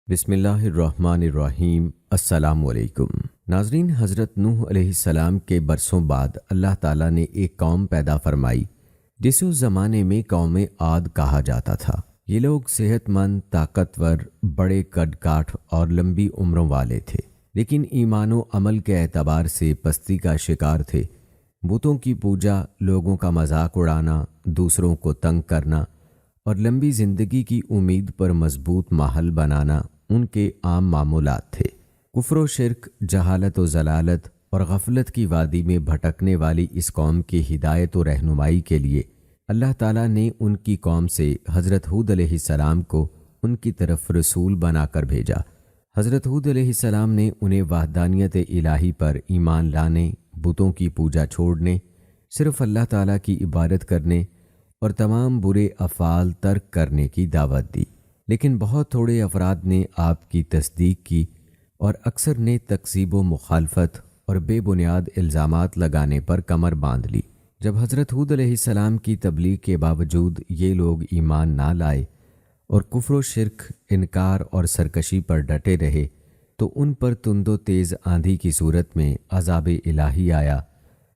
بسم اللہ الرحمن الرحیم۔ السلام علیکم ناظرین، حضرت نوح علیہ السلام کے برسوں بعد اللہ تعالیٰ نے ایک قوم پیدا فرمائی جسے اس زمانے میں قوم عاد کہا جاتا تھا۔ یہ لوگ صحت مند، طاقتور، بڑے قد کاٹھ اور لمبی عمروں والے تھے، لیکن ایمان و عمل کے اعتبار سے پستی کا شکار تھے۔ بتوں کی پوجا، لوگوں کا مذاق اڑانا، دوسروں کو تنگ کرنا اور لمبی زندگی کی امید پر مضبوط ماحول بنانا ان کے عام معمولات تھے۔ کفر و شرک، جہالت و ضلالت اور غفلت کی وادی میں بھٹکنے والی اس قوم کی ہدایت و رہنمائی کے لیے اللہ تعالیٰ نے ان کی قوم سے حضرت ہود علیہ السلام کو ان کی طرف رسول بنا کر بھیجا۔ حضرت ہود علیہ السلام نے انہیں وحدانیت الہی پر ایمان لانے، بتوں کی پوجا چھوڑنے، صرف اللہ تعالیٰ کی عبادت کرنے اور تمام برے افعال ترک کرنے کی دعوت دی، لیکن بہت تھوڑے افراد نے آپ کی تصدیق کی اور اکثر نے تکذیب و مخالفت اور بے بنیاد الزامات لگانے پر کمر باندھ لی۔ جب حضرت ہود علیہ السلام کی تبلیغ کے باوجود یہ لوگ ایمان نہ لائے اور کفر و شرک، انکار اور سرکشی پر ڈٹے رہے تو ان پر تند و تیز آندھی کی صورت میں عذاب الہی آیا۔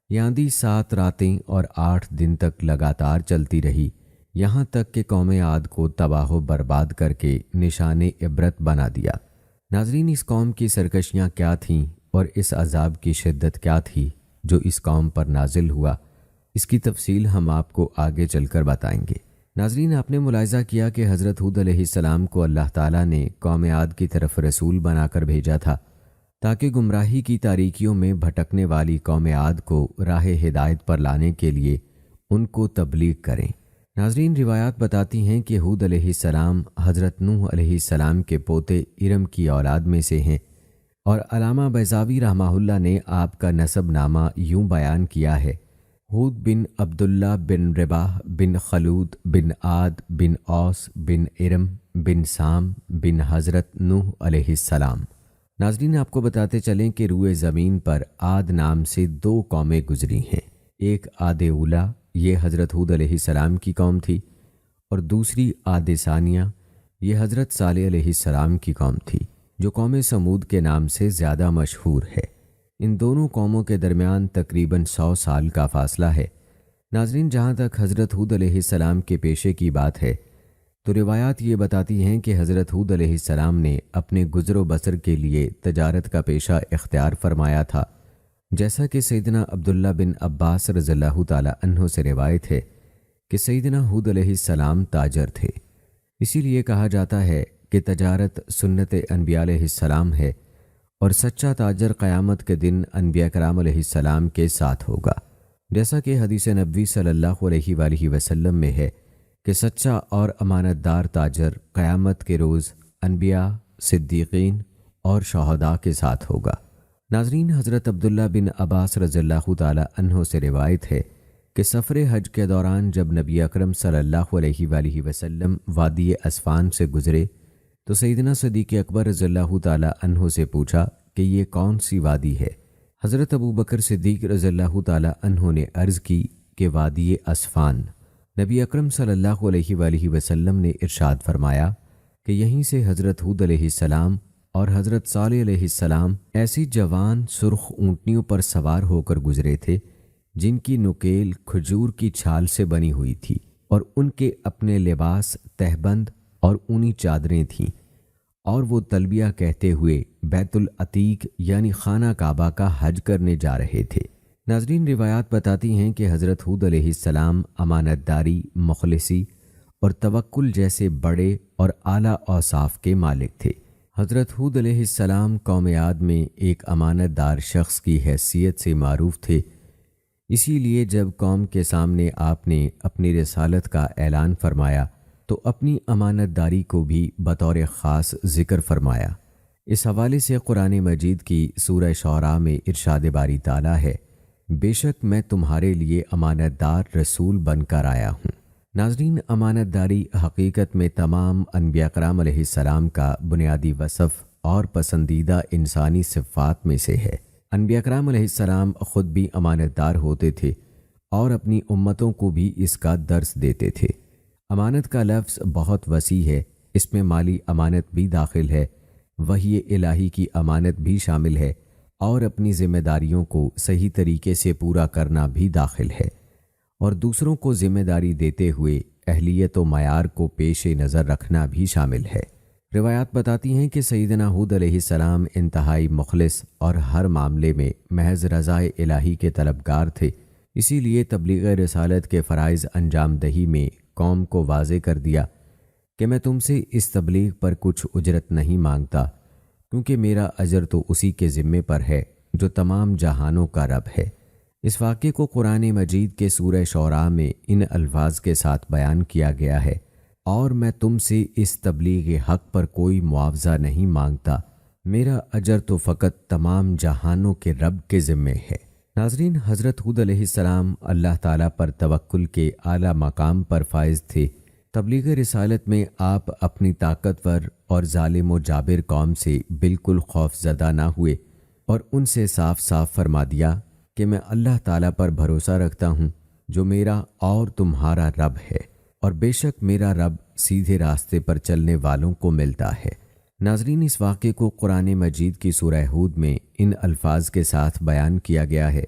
یہ آندھی 7 راتیں اور 8 دن تک لگاتار چلتی رہی، یہاں تک کہ قوم عاد کو تباہ و برباد کر کے نشان عبرت بنا دیا۔ ناظرین، اس قوم کی سرکشیاں کیا تھیں اور اس عذاب کی شدت کیا تھی جو اس قوم پر نازل ہوا، اس کی تفصیل ہم آپ کو آگے چل کر بتائیں گے۔ ناظرین، آپ نے ملاحظہ کیا کہ حضرت ہود علیہ السلام کو اللہ تعالیٰ نے قوم عاد کی طرف رسول بنا کر بھیجا تھا تاکہ گمراہی کی تاریکیوں میں بھٹکنے والی قوم عاد کو راہ ہدایت پر لانے کے لیے ان کو تبلیغ کریں۔ ناظرین، روایات بتاتی ہیں کہ ہود علیہ السلام حضرت نوح علیہ السلام کے پوتے ارم کی اولاد میں سے ہیں، اور علامہ بیضاوی رحمہ اللہ نے آپ کا نسب نامہ یوں بیان کیا ہے: ہود بن عبداللہ بن رباح بن خلود بن عاد بن اوس بن ارم بن سام بن حضرت نوح علیہ السلام۔ ناظرین، آپ کو بتاتے چلیں کہ روئے زمین پر عاد نام سے 2 قومیں گزری ہیں۔ ایک عاد اولا، یہ حضرت ہود علیہ السلام کی قوم تھی، اور دوسری عاد ثانیہ، یہ حضرت صالح علیہ السلام کی قوم تھی، جو قوم سمود کے نام سے زیادہ مشہور ہے۔ ان دونوں قوموں کے درمیان تقریباً 100 سال کا فاصلہ ہے۔ ناظرین، جہاں تک حضرت ہود علیہ السلام کے پیشے کی بات ہے تو روایات یہ بتاتی ہیں کہ حضرت ہود علیہ السلام نے اپنے گزر و بسر کے لیے تجارت کا پیشہ اختیار فرمایا تھا، جیسا کہ سیدنا عبداللہ بن عباس رضی اللہ تعالی عنہ سے روایت ہے کہ سیدنا ہود علیہ السلام تاجر تھے۔ اسی لیے کہا جاتا ہے کہ تجارت سنت انبیاء علیہ السلام ہے، اور سچا تاجر قیامت کے دن انبیاء کرام علیہ السلام کے ساتھ ہوگا، جیسا کہ حدیث نبوی صلی اللہ علیہ وآلہ وسلم میں ہے کہ سچا اور امانت دار تاجر قیامت کے روز انبیاء، صدیقین اور شہداء کے ساتھ ہوگا۔ ناظرین، حضرت عبداللہ بن عباس رضی اللہ تعالی عنہ سے روایت ہے کہ سفر حج کے دوران جب نبی اکرم صلی اللہ علیہ وآلہ وسلم وادی اسفان سے گزرے تو سیدنا صدیق اکبر رضی اللہ تعالی عنہ سے پوچھا کہ یہ کون سی وادی ہے؟ حضرت ابو بکر صدیق رضی اللہ تعالی عنہ نے عرض کی کہ وادی اسفان۔ نبی اکرم صلی اللہ علیہ وآلہ وسلم نے ارشاد فرمایا کہ یہیں سے حضرت ہود علیہ السلام اور حضرت صالح علیہ السلام ایسی جوان سرخ اونٹنیوں پر سوار ہو کر گزرے تھے جن کی نکیل کھجور کی چھال سے بنی ہوئی تھی، اور ان کے اپنے لباس تہبند اور اونی چادریں تھیں، اور وہ تلبیہ کہتے ہوئے بیت العتیق یعنی خانہ کعبہ کا حج کرنے جا رہے تھے۔ ناظرین، روایات بتاتی ہیں کہ حضرت ہود علیہ السلام امانت داری، مخلصی اور توکل جیسے بڑے اور اعلیٰ اوصاف کے مالک تھے۔ حضرت ہود علیہ السلام قوم عاد میں ایک امانت دار شخص کی حیثیت سے معروف تھے، اسی لیے جب قوم کے سامنے آپ نے اپنی رسالت کا اعلان فرمایا تو اپنی امانت داری کو بھی بطور خاص ذکر فرمایا۔ اس حوالے سے قرآن مجید کی سورہ شعراء میں ارشاد باری تعالیٰ ہے: بے شک میں تمہارے لیے امانت دار رسول بن کر آیا ہوں۔ ناظرین، امانت داری حقیقت میں تمام انبیاء کرام علیہ السلام کا بنیادی وصف اور پسندیدہ انسانی صفات میں سے ہے۔ انبیاء کرام علیہ السلام خود بھی امانت دار ہوتے تھے اور اپنی امتوں کو بھی اس کا درس دیتے تھے۔ امانت کا لفظ بہت وسیع ہے، اس میں مالی امانت بھی داخل ہے، وحی الہی کی امانت بھی شامل ہے اور اپنی ذمہ داریوں کو صحیح طریقے سے پورا کرنا بھی داخل ہے، اور دوسروں کو ذمہ داری دیتے ہوئے اہلیت و معیار کو پیش نظر رکھنا بھی شامل ہے۔ روایات بتاتی ہیں کہ سیدنا ہود علیہ السلام انتہائی مخلص اور ہر معاملے میں محض رضا الہی کے طلبگار تھے، اسی لیے تبلیغ رسالت کے فرائض انجام دہی میں قوم کو واضح کر دیا کہ میں تم سے اس تبلیغ پر کچھ اجرت نہیں مانگتا، کیونکہ میرا اجر تو اسی کے ذمے پر ہے جو تمام جہانوں کا رب ہے۔ اس واقعے کو قرآن مجید کے سورہ شعراء میں ان الفاظ کے ساتھ بیان کیا گیا ہے، اور میں تم سے اس تبلیغ حق پر کوئی معاوضہ نہیں مانگتا، میرا اجر تو فقط تمام جہانوں کے رب کے ذمے ہے۔ ناظرین، حضرت ہود علیہ السلام اللہ تعالیٰ پر توکل کے اعلیٰ مقام پر فائز تھے۔ تبلیغ رسالت میں آپ اپنی طاقتور اور ظالم و جابر قوم سے بالکل خوف زدہ نہ ہوئے اور ان سے صاف صاف فرما دیا کہ میں اللہ تعالیٰ پر بھروسہ رکھتا ہوں جو میرا اور تمہارا رب ہے، اور بے شک میرا رب سیدھے راستے پر چلنے والوں کو ملتا ہے۔ ناظرین، اس واقعے کو قرآن مجید کی سورہ ہود میں ان الفاظ کے ساتھ بیان کیا گیا ہے: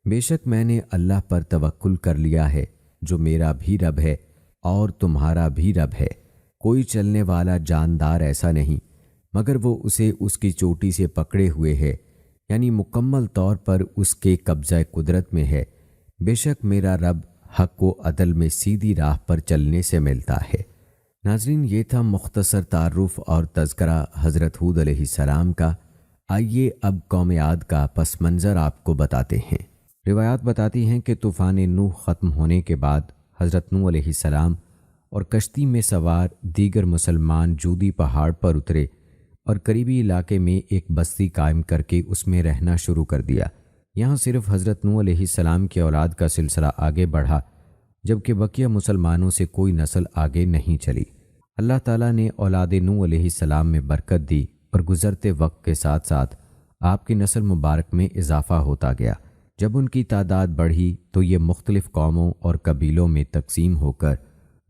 بے شک میں نے اللہ پر توکل کر لیا ہے جو میرا بھی رب ہے اور تمہارا بھی رب ہے، کوئی چلنے والا جاندار ایسا نہیں مگر وہ اسے اس کی چوٹی سے پکڑے ہوئے ہے، یعنی مکمل طور پر اس کے قبضہ قدرت میں ہے۔ بے شک میرا رب حق و عدل میں سیدھی راہ پر چلنے سے ملتا ہے۔ ناظرین، یہ تھا مختصر تعارف اور تذکرہ حضرت ہود علیہ السلام کا۔ آئیے اب قوم عاد کا پس منظر آپ کو بتاتے ہیں۔ روایات بتاتی ہیں کہ طوفان نوح ختم ہونے کے بعد حضرت نوح علیہ السلام اور کشتی میں سوار دیگر مسلمان جودی پہاڑ پر اترے اور قریبی علاقے میں ایک بستی قائم کر کے اس میں رہنا شروع کر دیا۔ یہاں صرف حضرت نوح علیہ السلام کی اولاد کا سلسلہ آگے بڑھا، جبکہ بقیہ مسلمانوں سے کوئی نسل آگے نہیں چلی۔ اللہ تعالیٰ نے اولاد نوح علیہ السلام میں برکت دی اور گزرتے وقت کے ساتھ ساتھ آپ کی نسل مبارک میں اضافہ ہوتا گیا۔ جب ان کی تعداد بڑھی تو یہ مختلف قوموں اور قبیلوں میں تقسیم ہو کر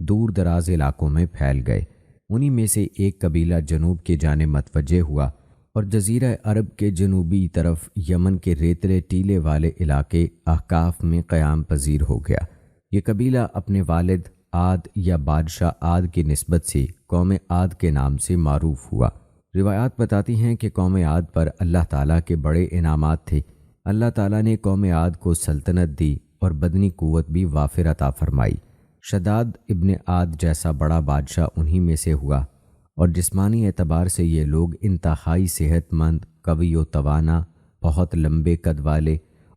دور دراز علاقوں میں پھیل گئے۔ انہی میں سے ایک قبیلہ جنوب کی جانب متوجہ ہوا اور جزیرہ عرب کے جنوبی طرف یمن کے ریتلے ٹیلے والے علاقے احقاف میں قیام پذیر ہو گیا۔ یہ قبیلہ اپنے والد عاد یا بادشاہ عاد کی نسبت سے قوم عاد کے نام سے معروف ہوا۔ روایات بتاتی ہیں کہ قوم عاد پر اللہ تعالیٰ کے بڑے انعامات تھے۔ اللہ تعالیٰ نے قوم عاد کو سلطنت دی اور بدنی قوت بھی وافر عطا فرمائی۔ شداد ابن عاد جیسا بڑا بادشاہ انہی میں سے ہوا، اور جسمانی اعتبار سے یہ لوگ انتہائی صحت مند، قوی و توانا، بہت لمبے قد والے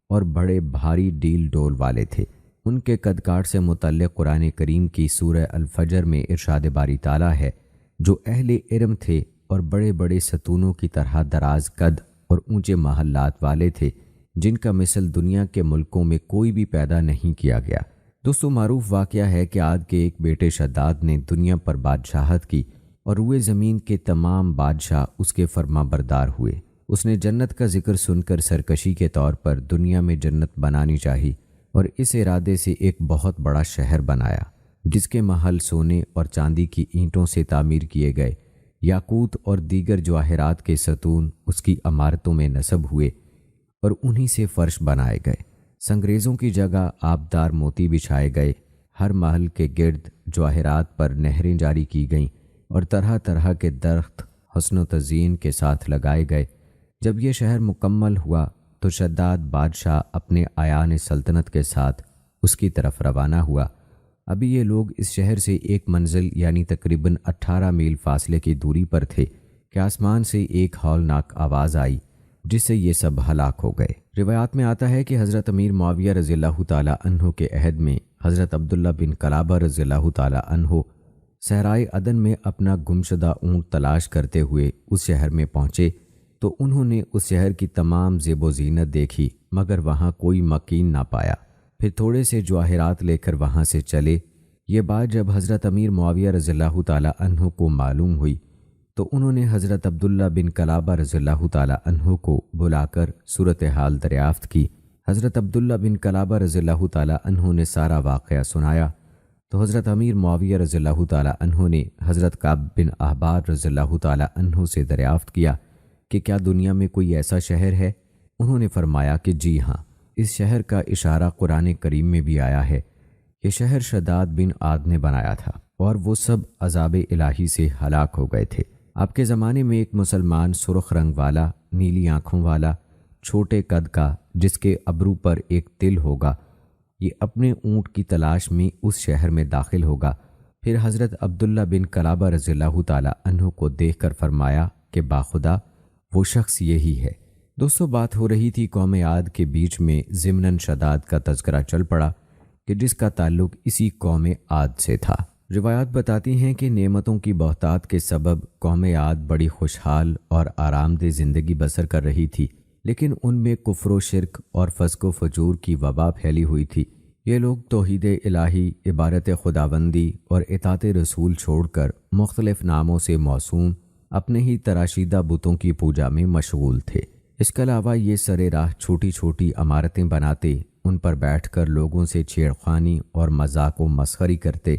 اور بڑے بھاری ڈیل ڈول والے تھے۔ ان کے قد کاٹ سے متعلق قرآن کریم کی سورہ الفجر میں ارشاد باری تعالیٰ ہے: جو اہل ارم تھے اور بڑے بڑے ستونوں کی طرح دراز قد اور اونچے محلات والے تھے، جن کا مثل دنیا کے ملکوں میں کوئی بھی پیدا نہیں کیا گیا۔ دوستو، معروف واقعہ ہے کہ عاد کے ایک بیٹے شداد نے دنیا پر بادشاہت کی اور روئے زمین کے تمام بادشاہ اس کے فرما بردار ہوئے۔ اس نے جنت کا ذکر سن کر سرکشی کے طور پر دنیا میں جنت بنانی چاہی اور اس ارادے سے ایک بہت بڑا شہر بنایا، جس کے محل سونے اور چاندی کی اینٹوں سے تعمیر کیے گئے۔ یاقوت اور دیگر جواہرات کے ستون اس کی عمارتوں میں نصب ہوئے اور انہی سے فرش بنائے گئے۔ سنگریزوں کی جگہ آبدار موتی بچھائے گئے۔ ہر محل کے گرد جواہرات پر نہریں جاری کی گئیں اور طرح طرح کے درخت حسن و تزئین کے ساتھ لگائے گئے۔ جب یہ شہر مکمل ہوا تو شداد بادشاہ اپنے اعیان سلطنت کے ساتھ اس کی طرف روانہ ہوا۔ ابھی یہ لوگ اس شہر سے ایک منزل یعنی تقریباً 18 میل فاصلے کی دوری پر تھے کہ آسمان سے ایک ہولناک آواز آئی جس سے یہ سب ہلاک ہو گئے۔ روایات میں آتا ہے کہ حضرت امیر معاویہ رضی اللہ تعالیٰ عنہ کے عہد میں حضرت عبداللہ بن قلابہ رضی اللہ تعالیٰ عنہ صحرائے عدن میں اپنا گمشدہ اونٹ تلاش کرتے ہوئے اس شہر میں پہنچے تو انہوں نے اس شہر کی تمام زیب و زینت دیکھی مگر وہاں کوئی مکین نہ پایا۔ پھر تھوڑے سے جواہرات لے کر وہاں سے چلے۔ یہ بات جب حضرت امیر معاویہ رضی اللہ تعالیٰ عنہ کو معلوم ہوئی تو انہوں نے حضرت عبداللہ بن قلابہ رضی اللہ تعالیٰ عنہ کو بلا کر صورتحال دریافت کی۔ حضرت عبداللہ بن قلابہ رضی اللہ تعالیٰ عنہ نے سارا واقعہ سنایا تو حضرت امیر معاویہ رضی اللہ تعالیٰ عنہ نے حضرت کعب بن احبار رضی اللہ تعالیٰ عنہ سے دریافت کیا کہ کیا دنیا میں کوئی ایسا شہر ہے؟ انہوں نے فرمایا کہ جی ہاں، اس شہر کا اشارہ قرآن کریم میں بھی آیا ہے۔ یہ شہر شداد بن عاد نے بنایا تھا اور وہ سب عذاب الہی سے ہلاک ہو گئے تھے۔ آپ کے زمانے میں ایک مسلمان سرخ رنگ والا، نیلی آنکھوں والا، چھوٹے قد کا، جس کے ابرو پر ایک تل ہوگا، یہ اپنے اونٹ کی تلاش میں اس شہر میں داخل ہوگا۔ پھر حضرت عبداللہ بن کلابہ رضی اللہ تعالیٰ عنہ کو دیکھ کر فرمایا کہ باخدا وہ شخص یہی ہے۔ دوستو، بات ہو رہی تھی قوم عاد کے بیچ میں ضمناً شداد کا تذکرہ چل پڑا کہ جس کا تعلق اسی قوم عاد سے تھا۔ روایات بتاتی ہیں کہ نعمتوں کی بہتات کے سبب قوم عاد بڑی خوشحال اور آرام دہ زندگی بسر کر رہی تھی، لیکن ان میں کفر و شرک اور فسق و فجور کی وبا پھیلی ہوئی تھی۔ یہ لوگ توحید الہی، عبادت خداوندی اور اطاعت رسول چھوڑ کر مختلف ناموں سے موسوم اپنے ہی تراشیدہ بتوں کی پوجا میں مشغول تھے۔ اس کے علاوہ یہ سرے راہ چھوٹی چھوٹی عمارتیں بناتے، ان پر بیٹھ کر لوگوں سے چھیڑخوانی اور مذاق و مسخری کرتے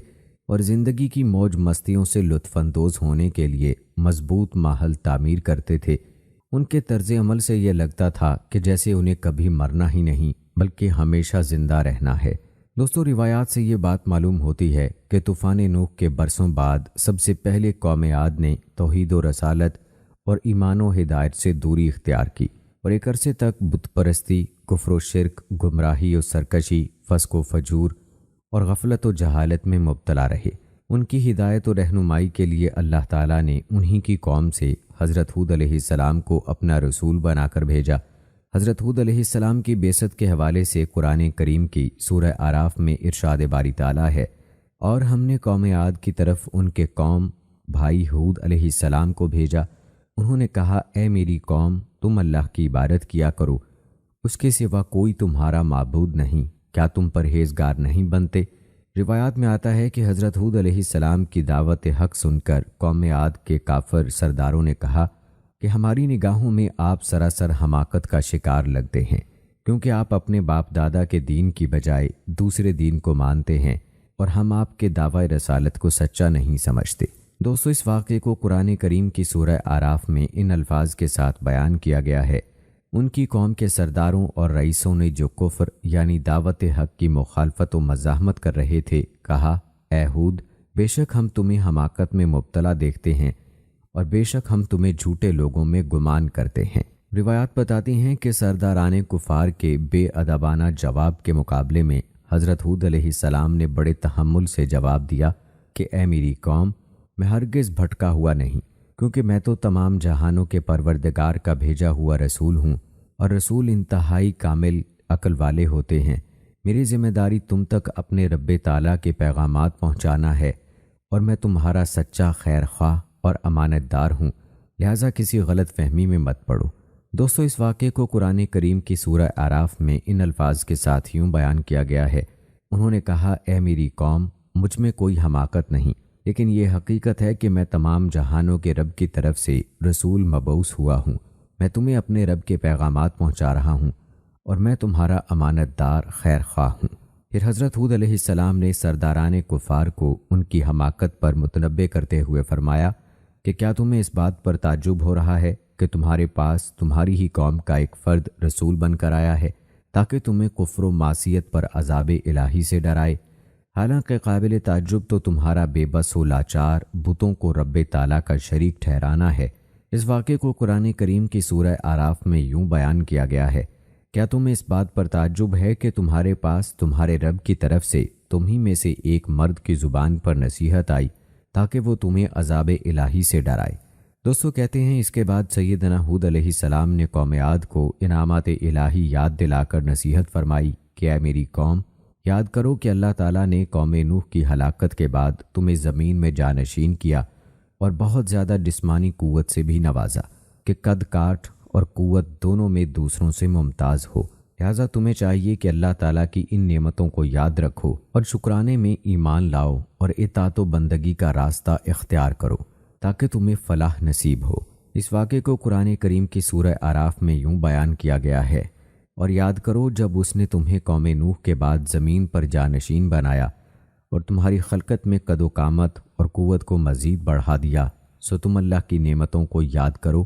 اور زندگی کی موج مستیوں سے لطف اندوز ہونے کے لیے مضبوط ماحول تعمیر کرتے تھے۔ ان کے طرز عمل سے یہ لگتا تھا کہ جیسے انہیں کبھی مرنا ہی نہیں بلکہ ہمیشہ زندہ رہنا ہے۔ دوستو، روایات سے یہ بات معلوم ہوتی ہے کہ طوفان نوح کے برسوں بعد سب سے پہلے قوم عاد نے توحید و رسالت اور ایمان و ہدایت سے دوری اختیار کی اور ایک عرصے تک بت پرستی، کفر و شرک، گمراہی و سرکشی، فسق و فجور اور غفلت و جہالت میں مبتلا رہے۔ ان کی ہدایت و رہنمائی کے لیے اللہ تعالیٰ نے انہی کی قوم سے حضرت ہود علیہ السلام کو اپنا رسول بنا کر بھیجا۔ حضرت ہود علیہ السلام کی بعثت کے حوالے سے قرآن کریم کی سورہ اعراف میں ارشاد باری تعالیٰ ہے، اور ہم نے قوم عاد کی طرف ان کے قوم بھائی ہود علیہ السلام کو بھیجا۔ انہوں نے کہا، اے میری قوم، تم اللہ کی عبادت کیا کرو، اس کے سوا کوئی تمہارا معبود نہیں، کیا تم پرہیزگار نہیں بنتے؟ روایات میں آتا ہے کہ حضرت ہود علیہ السلام کی دعوت حق سن کر قوم عاد کے کافر سرداروں نے کہا کہ ہماری نگاہوں میں آپ سراسر حماقت کا شکار لگتے ہیں، کیونکہ آپ اپنے باپ دادا کے دین کی بجائے دوسرے دین کو مانتے ہیں اور ہم آپ کے دعوی رسالت کو سچا نہیں سمجھتے۔ دوستو، اس واقعے کو قرآن کریم کی سورہ اعراف میں ان الفاظ کے ساتھ بیان کیا گیا ہے، ان کی قوم کے سرداروں اور رئیسوں نے جو کفر یعنی دعوت حق کی مخالفت و مزاحمت کر رہے تھے، کہا، اے ہود، بے شک ہم تمہیں حماقت میں مبتلا دیکھتے ہیں اور بے شک ہم تمہیں جھوٹے لوگوں میں گمان کرتے ہیں۔ روایات بتاتی ہیں کہ سرداران کفار کے بے ادبانہ جواب کے مقابلے میں حضرت ہود علیہ السلام نے بڑے تحمل سے جواب دیا کہ اے میری قوم، میں ہرگز بھٹکا ہوا نہیں، کیونکہ میں تو تمام جہانوں کے پروردگار کا بھیجا ہوا رسول ہوں، اور رسول انتہائی کامل عقل والے ہوتے ہیں۔ میری ذمہ داری تم تک اپنے رب تعالیٰ کے پیغامات پہنچانا ہے، اور میں تمہارا سچا خیر خواہ اور امانت دار ہوں، لہٰذا کسی غلط فہمی میں مت پڑو۔ دوستو، اس واقعے کو قرآن کریم کی سورہ اعراف میں ان الفاظ کے ساتھ یوں بیان کیا گیا ہے، انہوں نے کہا، اے میری قوم، مجھ میں کوئی حماقت نہیں، لیکن یہ حقیقت ہے کہ میں تمام جہانوں کے رب کی طرف سے رسول مبعوث ہوا ہوں، میں تمہیں اپنے رب کے پیغامات پہنچا رہا ہوں، اور میں تمہارا امانت دار خیر خواہ ہوں۔ پھر حضرت ہود علیہ السلام نے سرداران کفار کو ان کی حماقت پر متنبہ کرتے ہوئے فرمایا کہ کیا تمہیں اس بات پر تعجب ہو رہا ہے کہ تمہارے پاس تمہاری ہی قوم کا ایک فرد رسول بن کر آیا ہے تاکہ تمہیں کفر و معصیت پر عذاب الہی سے ڈرائے؟ حالانکہ قابل تعجب تو تمہارا بے بس و لاچار بتوں کو رب تعالیٰ کا شریک ٹھہرانا ہے۔ اس واقعے کو قرآن کریم کی سورہ اعراف میں یوں بیان کیا گیا ہے، کیا تمہیں اس بات پر تعجب ہے کہ تمہارے پاس تمہارے رب کی طرف سے تمہیں میں سے ایک مرد کی زبان پر نصیحت آئی تاکہ وہ تمہیں عذاب الہی سے ڈرائے؟ دوستو، کہتے ہیں اس کے بعد سیدنا ہود علیہ السلام نے قوم عاد کو انعامات الہی یاد دلا کر نصیحت فرمائی کہ اے میری قوم، یاد کرو کہ اللہ تعالیٰ نے قوم نوح کی ہلاکت کے بعد تمہیں زمین میں جانشین کیا اور بہت زیادہ جسمانی قوت سے بھی نوازا کہ قد کاٹ اور قوت دونوں میں دوسروں سے ممتاز ہو، لہٰذا تمہیں چاہیے کہ اللہ تعالیٰ کی ان نعمتوں کو یاد رکھو اور شکرانے میں ایمان لاؤ اور اطاعت و بندگی کا راستہ اختیار کرو تاکہ تمہیں فلاح نصیب ہو۔ اس واقعے کو قرآن کریم کی سورہ اعراف میں یوں بیان کیا گیا ہے، اور یاد کرو جب اس نے تمہیں قوم نوح کے بعد زمین پر جانشین بنایا اور تمہاری خلقت میں قد و قامت اور قوت کو مزید بڑھا دیا، سو تم اللہ کی نعمتوں کو یاد کرو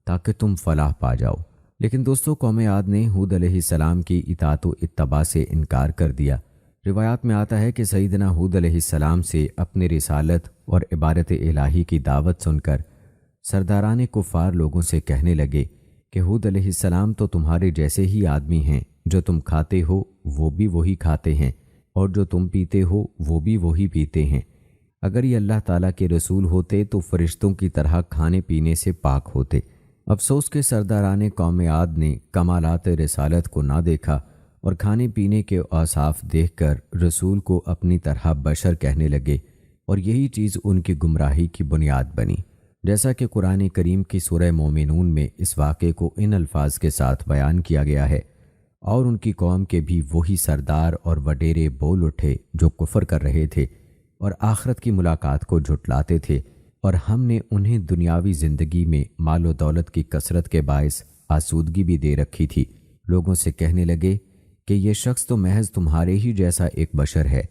تاکہ تم فلاح پا جاؤ۔ لیکن دوستو، قوم عاد نے ہود علیہ السلام کی اطاعت و اتباع سے انکار کر دیا۔ روایات میں آتا ہے کہ سیدنا ہود علیہ السلام سے اپنے رسالت اور عبادت الہی کی دعوت سن کر سرداران کفار لوگوں سے کہنے لگے کہ ہود علیہ السلام تو تمہارے جیسے ہی آدمی ہیں، جو تم کھاتے ہو وہ بھی وہی کھاتے ہیں، اور جو تم پیتے ہو وہ بھی وہی پیتے ہیں۔ اگر یہ اللہ تعالیٰ کے رسول ہوتے تو فرشتوں کی طرح کھانے پینے سے پاک ہوتے۔ افسوس کہ سرداران قوم عاد نے کمالات رسالت کو نہ دیکھا اور کھانے پینے کے اوصاف دیکھ کر رسول کو اپنی طرح بشر کہنے لگے، اور یہی چیز ان کی گمراہی کی بنیاد بنی۔ جیسا کہ قرآن کریم کی سورہ مومنون میں اس واقعے کو ان الفاظ کے ساتھ بیان کیا گیا ہے، اور ان کی قوم کے بھی وہی سردار اور وڈیرے بول اٹھے جو کفر کر رہے تھے اور آخرت کی ملاقات کو جھٹلاتے تھے، اور ہم نے انہیں دنیاوی زندگی میں مال و دولت کی کثرت کے باعث آسودگی بھی دے رکھی تھی۔ لوگوں سے کہنے لگے کہ یہ شخص تو محض تمہارے ہی جیسا ایک بشر ہے،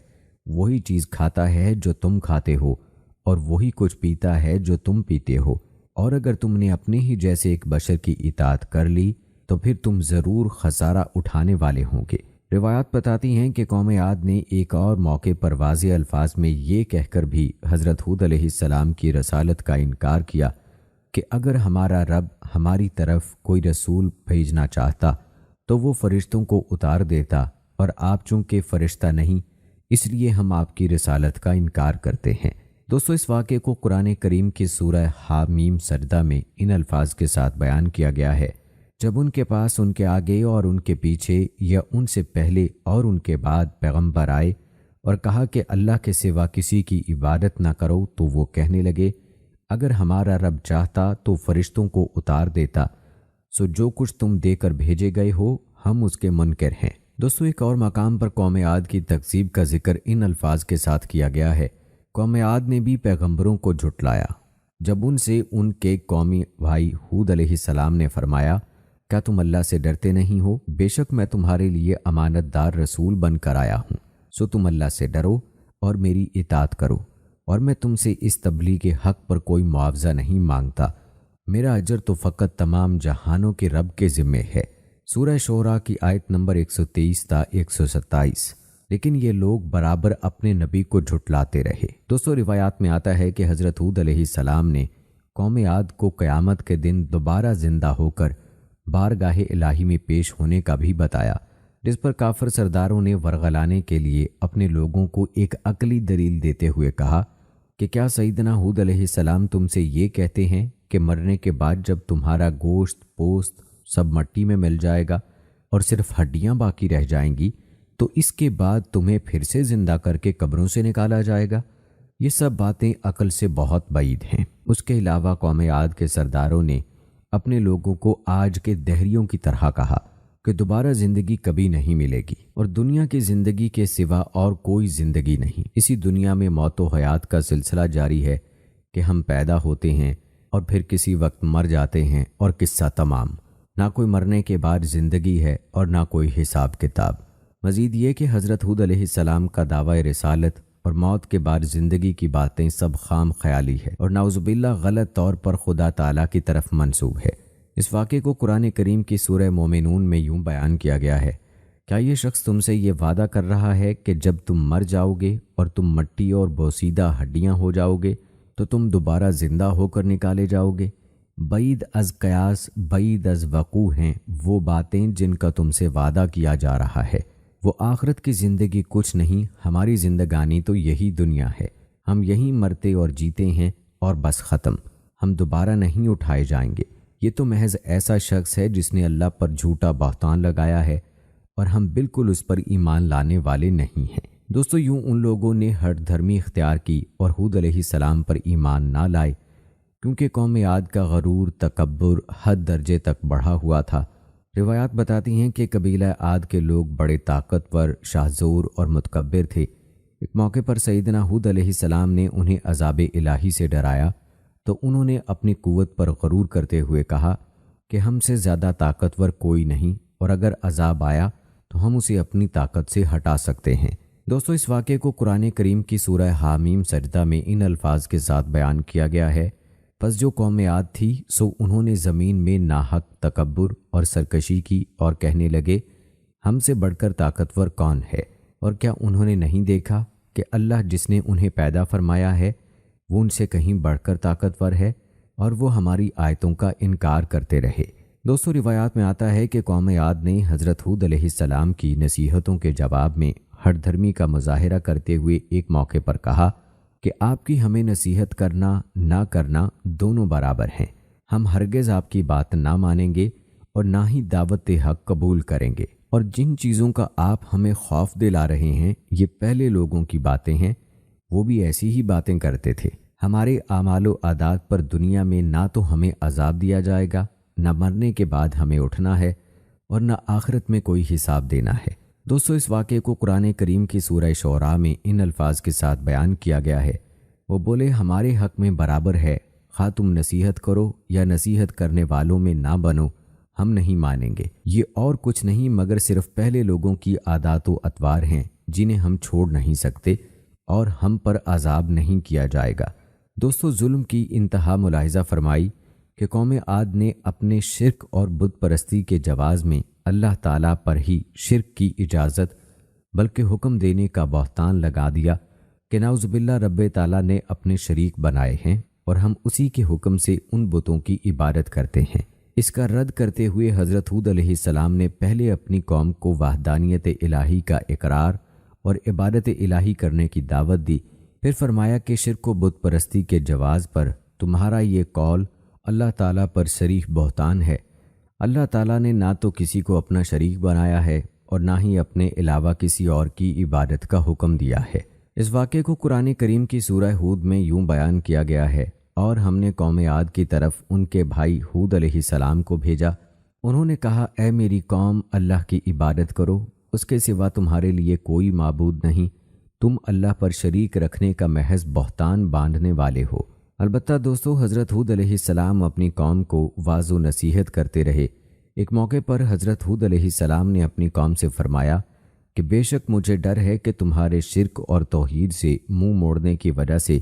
وہی چیز کھاتا ہے جو تم کھاتے ہو، اور وہی کچھ پیتا ہے جو تم پیتے ہو، اور اگر تم نے اپنے ہی جیسے ایک بشر کی اطاعت کر لی تو پھر تم ضرور خسارہ اٹھانے والے ہوں گے۔ روایات بتاتی ہیں کہ قوم عاد نے ایک اور موقع پر واضح الفاظ میں یہ کہہ کر بھی حضرت ہود علیہ السلام کی رسالت کا انکار کیا کہ اگر ہمارا رب ہماری طرف کوئی رسول بھیجنا چاہتا تو وہ فرشتوں کو اتار دیتا، اور آپ چونکہ فرشتہ نہیں اس لیے ہم آپ کی رسالت کا انکار کرتے ہیں۔ دوستو، اس واقعے کو قرآن کریم کی سورہ حامیم سجدہ میں ان الفاظ کے ساتھ بیان کیا گیا ہے: جب ان کے پاس ان کے آگے اور ان کے پیچھے یا ان سے پہلے اور ان کے بعد پیغمبر آئے اور کہا کہ اللہ کے سوا کسی کی عبادت نہ کرو، تو وہ کہنے لگے اگر ہمارا رب چاہتا تو فرشتوں کو اتار دیتا، سو جو کچھ تم دے کر بھیجے گئے ہو ہم اس کے منکر ہیں۔ دوستو، ایک اور مقام پر قوم عاد کی تکذیب کا ذکر ان الفاظ کے ساتھ کیا گیا ہے: قوم عاد نے بھی پیغمبروں کو جھٹلایا جب ان سے ان کے قومی بھائی ہود علیہ السلام نے فرمایا کیا تم اللہ سے ڈرتے نہیں ہو؟ بے شک میں تمہارے لیے امانت دار رسول بن کر آیا ہوں، سو تم اللہ سے ڈرو اور میری اطاعت کرو، اور میں تم سے اس تبلیغ حق پر کوئی معاوضہ نہیں مانگتا، میرا اجر تو فقط تمام جہانوں کے رب کے ذمے ہے۔ سورہ شعراء کی آیت نمبر 123 تا 127۔ لیکن یہ لوگ برابر اپنے نبی کو جھٹلاتے رہے۔ دوستو، روایات میں آتا ہے کہ حضرت ہود علیہ السلام نے قوم عاد کو قیامت کے دن دوبارہ زندہ ہو کر بارگاہ الہی میں پیش ہونے کا بھی بتایا، جس پر کافر سرداروں نے ورغلانے کے لیے اپنے لوگوں کو ایک عقلی دلیل دیتے ہوئے کہا کہ کیا سیدنا ہود علیہ السلام تم سے یہ کہتے ہیں کہ مرنے کے بعد جب تمہارا گوشت پوست سب مٹی میں مل جائے گا اور صرف ہڈیاں باقی رہ جائیں گی تو اس کے بعد تمہیں پھر سے زندہ کر کے قبروں سے نکالا جائے گا؟ یہ سب باتیں عقل سے بہت بعید ہیں۔ اس کے علاوہ قوم عاد کے سرداروں نے اپنے لوگوں کو آج کے دہریوں کی طرح کہا کہ دوبارہ زندگی کبھی نہیں ملے گی، اور دنیا کی زندگی کے سوا اور کوئی زندگی نہیں۔ اسی دنیا میں موت و حیات کا سلسلہ جاری ہے کہ ہم پیدا ہوتے ہیں اور پھر کسی وقت مر جاتے ہیں اور قصہ تمام۔ نہ کوئی مرنے کے بعد زندگی ہے اور نہ کوئی حساب کتاب۔ مزید یہ کہ حضرت ہود علیہ السلام کا دعویٰ رسالت اور موت کے بعد زندگی کی باتیں سب خام خیالی ہے اور نعوذ باللہ غلط طور پر خدا تعالیٰ کی طرف منسوب ہے۔ اس واقعے کو قرآن کریم کی سورہ مومنون میں یوں بیان کیا گیا ہے: کیا یہ شخص تم سے یہ وعدہ کر رہا ہے کہ جب تم مر جاؤ گے اور تم مٹی اور بوسیدہ ہڈیاں ہو جاؤ گے تو تم دوبارہ زندہ ہو کر نکالے جاؤ گے؟ بعید از قیاس، بعید از وقوع ہیں وہ باتیں جن کا تم سے وعدہ کیا جا رہا ہے۔ وہ آخرت کی زندگی کچھ نہیں، ہماری زندگانی تو یہی دنیا ہے، ہم یہیں مرتے اور جیتے ہیں اور بس ختم، ہم دوبارہ نہیں اٹھائے جائیں گے۔ یہ تو محض ایسا شخص ہے جس نے اللہ پر جھوٹا بہتان لگایا ہے، اور ہم بالکل اس پر ایمان لانے والے نہیں ہیں۔ دوستو، یوں ان لوگوں نے ہٹ دھرمی اختیار کی اور ہود علیہ السلام پر ایمان نہ لائے، کیونکہ قوم عاد کا غرور، تکبر حد درجے تک بڑھا ہوا تھا۔ روایات بتاتی ہیں کہ قبیلہ عاد کے لوگ بڑے طاقتور، شاہزور اور متکبر تھے۔ ایک موقع پر سیدنا ہود علیہ السلام نے انہیں عذاب الہی سے ڈرایا تو انہوں نے اپنی قوت پر غرور کرتے ہوئے کہا کہ ہم سے زیادہ طاقتور کوئی نہیں، اور اگر عذاب آیا تو ہم اسے اپنی طاقت سے ہٹا سکتے ہیں۔ دوستو اس واقعے کو قرآن کریم کی سورہ حامیم سجدہ میں ان الفاظ کے ساتھ بیان کیا گیا ہے، پس جو قوم عاد تھی سو انہوں نے زمین میں ناحق تکبر اور سرکشی کی اور کہنے لگے ہم سے بڑھ کر طاقتور کون ہے، اور کیا انہوں نے نہیں دیکھا کہ اللہ جس نے انہیں پیدا فرمایا ہے وہ ان سے کہیں بڑھ کر طاقتور ہے، اور وہ ہماری آیتوں کا انکار کرتے رہے۔ دوستو روایات میں آتا ہے کہ قوم عاد نے حضرت ہود علیہ السلام کی نصیحتوں کے جواب میں ہٹ دھرمی کا مظاہرہ کرتے ہوئے ایک موقع پر کہا کہ آپ کی ہمیں نصیحت کرنا نہ کرنا دونوں برابر ہیں، ہم ہرگز آپ کی بات نہ مانیں گے اور نہ ہی دعوت حق قبول کریں گے، اور جن چیزوں کا آپ ہمیں خوف دلا رہے ہیں یہ پہلے لوگوں کی باتیں ہیں، وہ بھی ایسی ہی باتیں کرتے تھے۔ ہمارے اعمال و عادات پر دنیا میں نہ تو ہمیں عذاب دیا جائے گا، نہ مرنے کے بعد ہمیں اٹھنا ہے، اور نہ آخرت میں کوئی حساب دینا ہے۔ دوستو اس واقعے کو قرآن کریم کی سورہ شعراء میں ان الفاظ کے ساتھ بیان کیا گیا ہے، وہ بولے ہمارے حق میں برابر ہے، خواہ تم نصیحت کرو یا نصیحت کرنے والوں میں نہ بنو، ہم نہیں مانیں گے۔ یہ اور کچھ نہیں مگر صرف پہلے لوگوں کی عادات و اطوار ہیں جنہیں ہم چھوڑ نہیں سکتے اور ہم پر عذاب نہیں کیا جائے گا۔ دوستو ظلم کی انتہا ملاحظہ فرمائی کہ قوم عاد نے اپنے شرک اور بت پرستی کے جواز میں اللہ تعالیٰ پر ہی شرک کی اجازت بلکہ حکم دینے کا بہتان لگا دیا کہ نعوذ باللہ رب تعالیٰ نے اپنے شریک بنائے ہیں اور ہم اسی کے حکم سے ان بتوں کی عبادت کرتے ہیں۔ اس کا رد کرتے ہوئے حضرت ہود علیہ السلام نے پہلے اپنی قوم کو وحدانیت الہی کا اقرار اور عبادت الہی کرنے کی دعوت دی، پھر فرمایا کہ شرک و بت پرستی کے جواز پر تمہارا یہ قول اللہ تعالیٰ پر صریح بہتان ہے۔ اللہ تعالیٰ نے نہ تو کسی کو اپنا شریک بنایا ہے اور نہ ہی اپنے علاوہ کسی اور کی عبادت کا حکم دیا ہے۔ اس واقعے کو قرآن کریم کی سورہ ہود میں یوں بیان کیا گیا ہے، اور ہم نے قوم عاد کی طرف ان کے بھائی ہود علیہ السلام کو بھیجا، انہوں نے کہا اے میری قوم اللہ کی عبادت کرو، اس کے سوا تمہارے لیے کوئی معبود نہیں، تم اللہ پر شریک رکھنے کا محض بہتان باندھنے والے ہو۔ البتہ دوستو حضرت ہود علیہ السلام اپنی قوم کو واعظ و نصیحت کرتے رہے۔ ایک موقع پر حضرت ہود علیہ السلام نے اپنی قوم سے فرمایا کہ بے شک مجھے ڈر ہے کہ تمہارے شرک اور توحید سے منہ موڑنے کی وجہ سے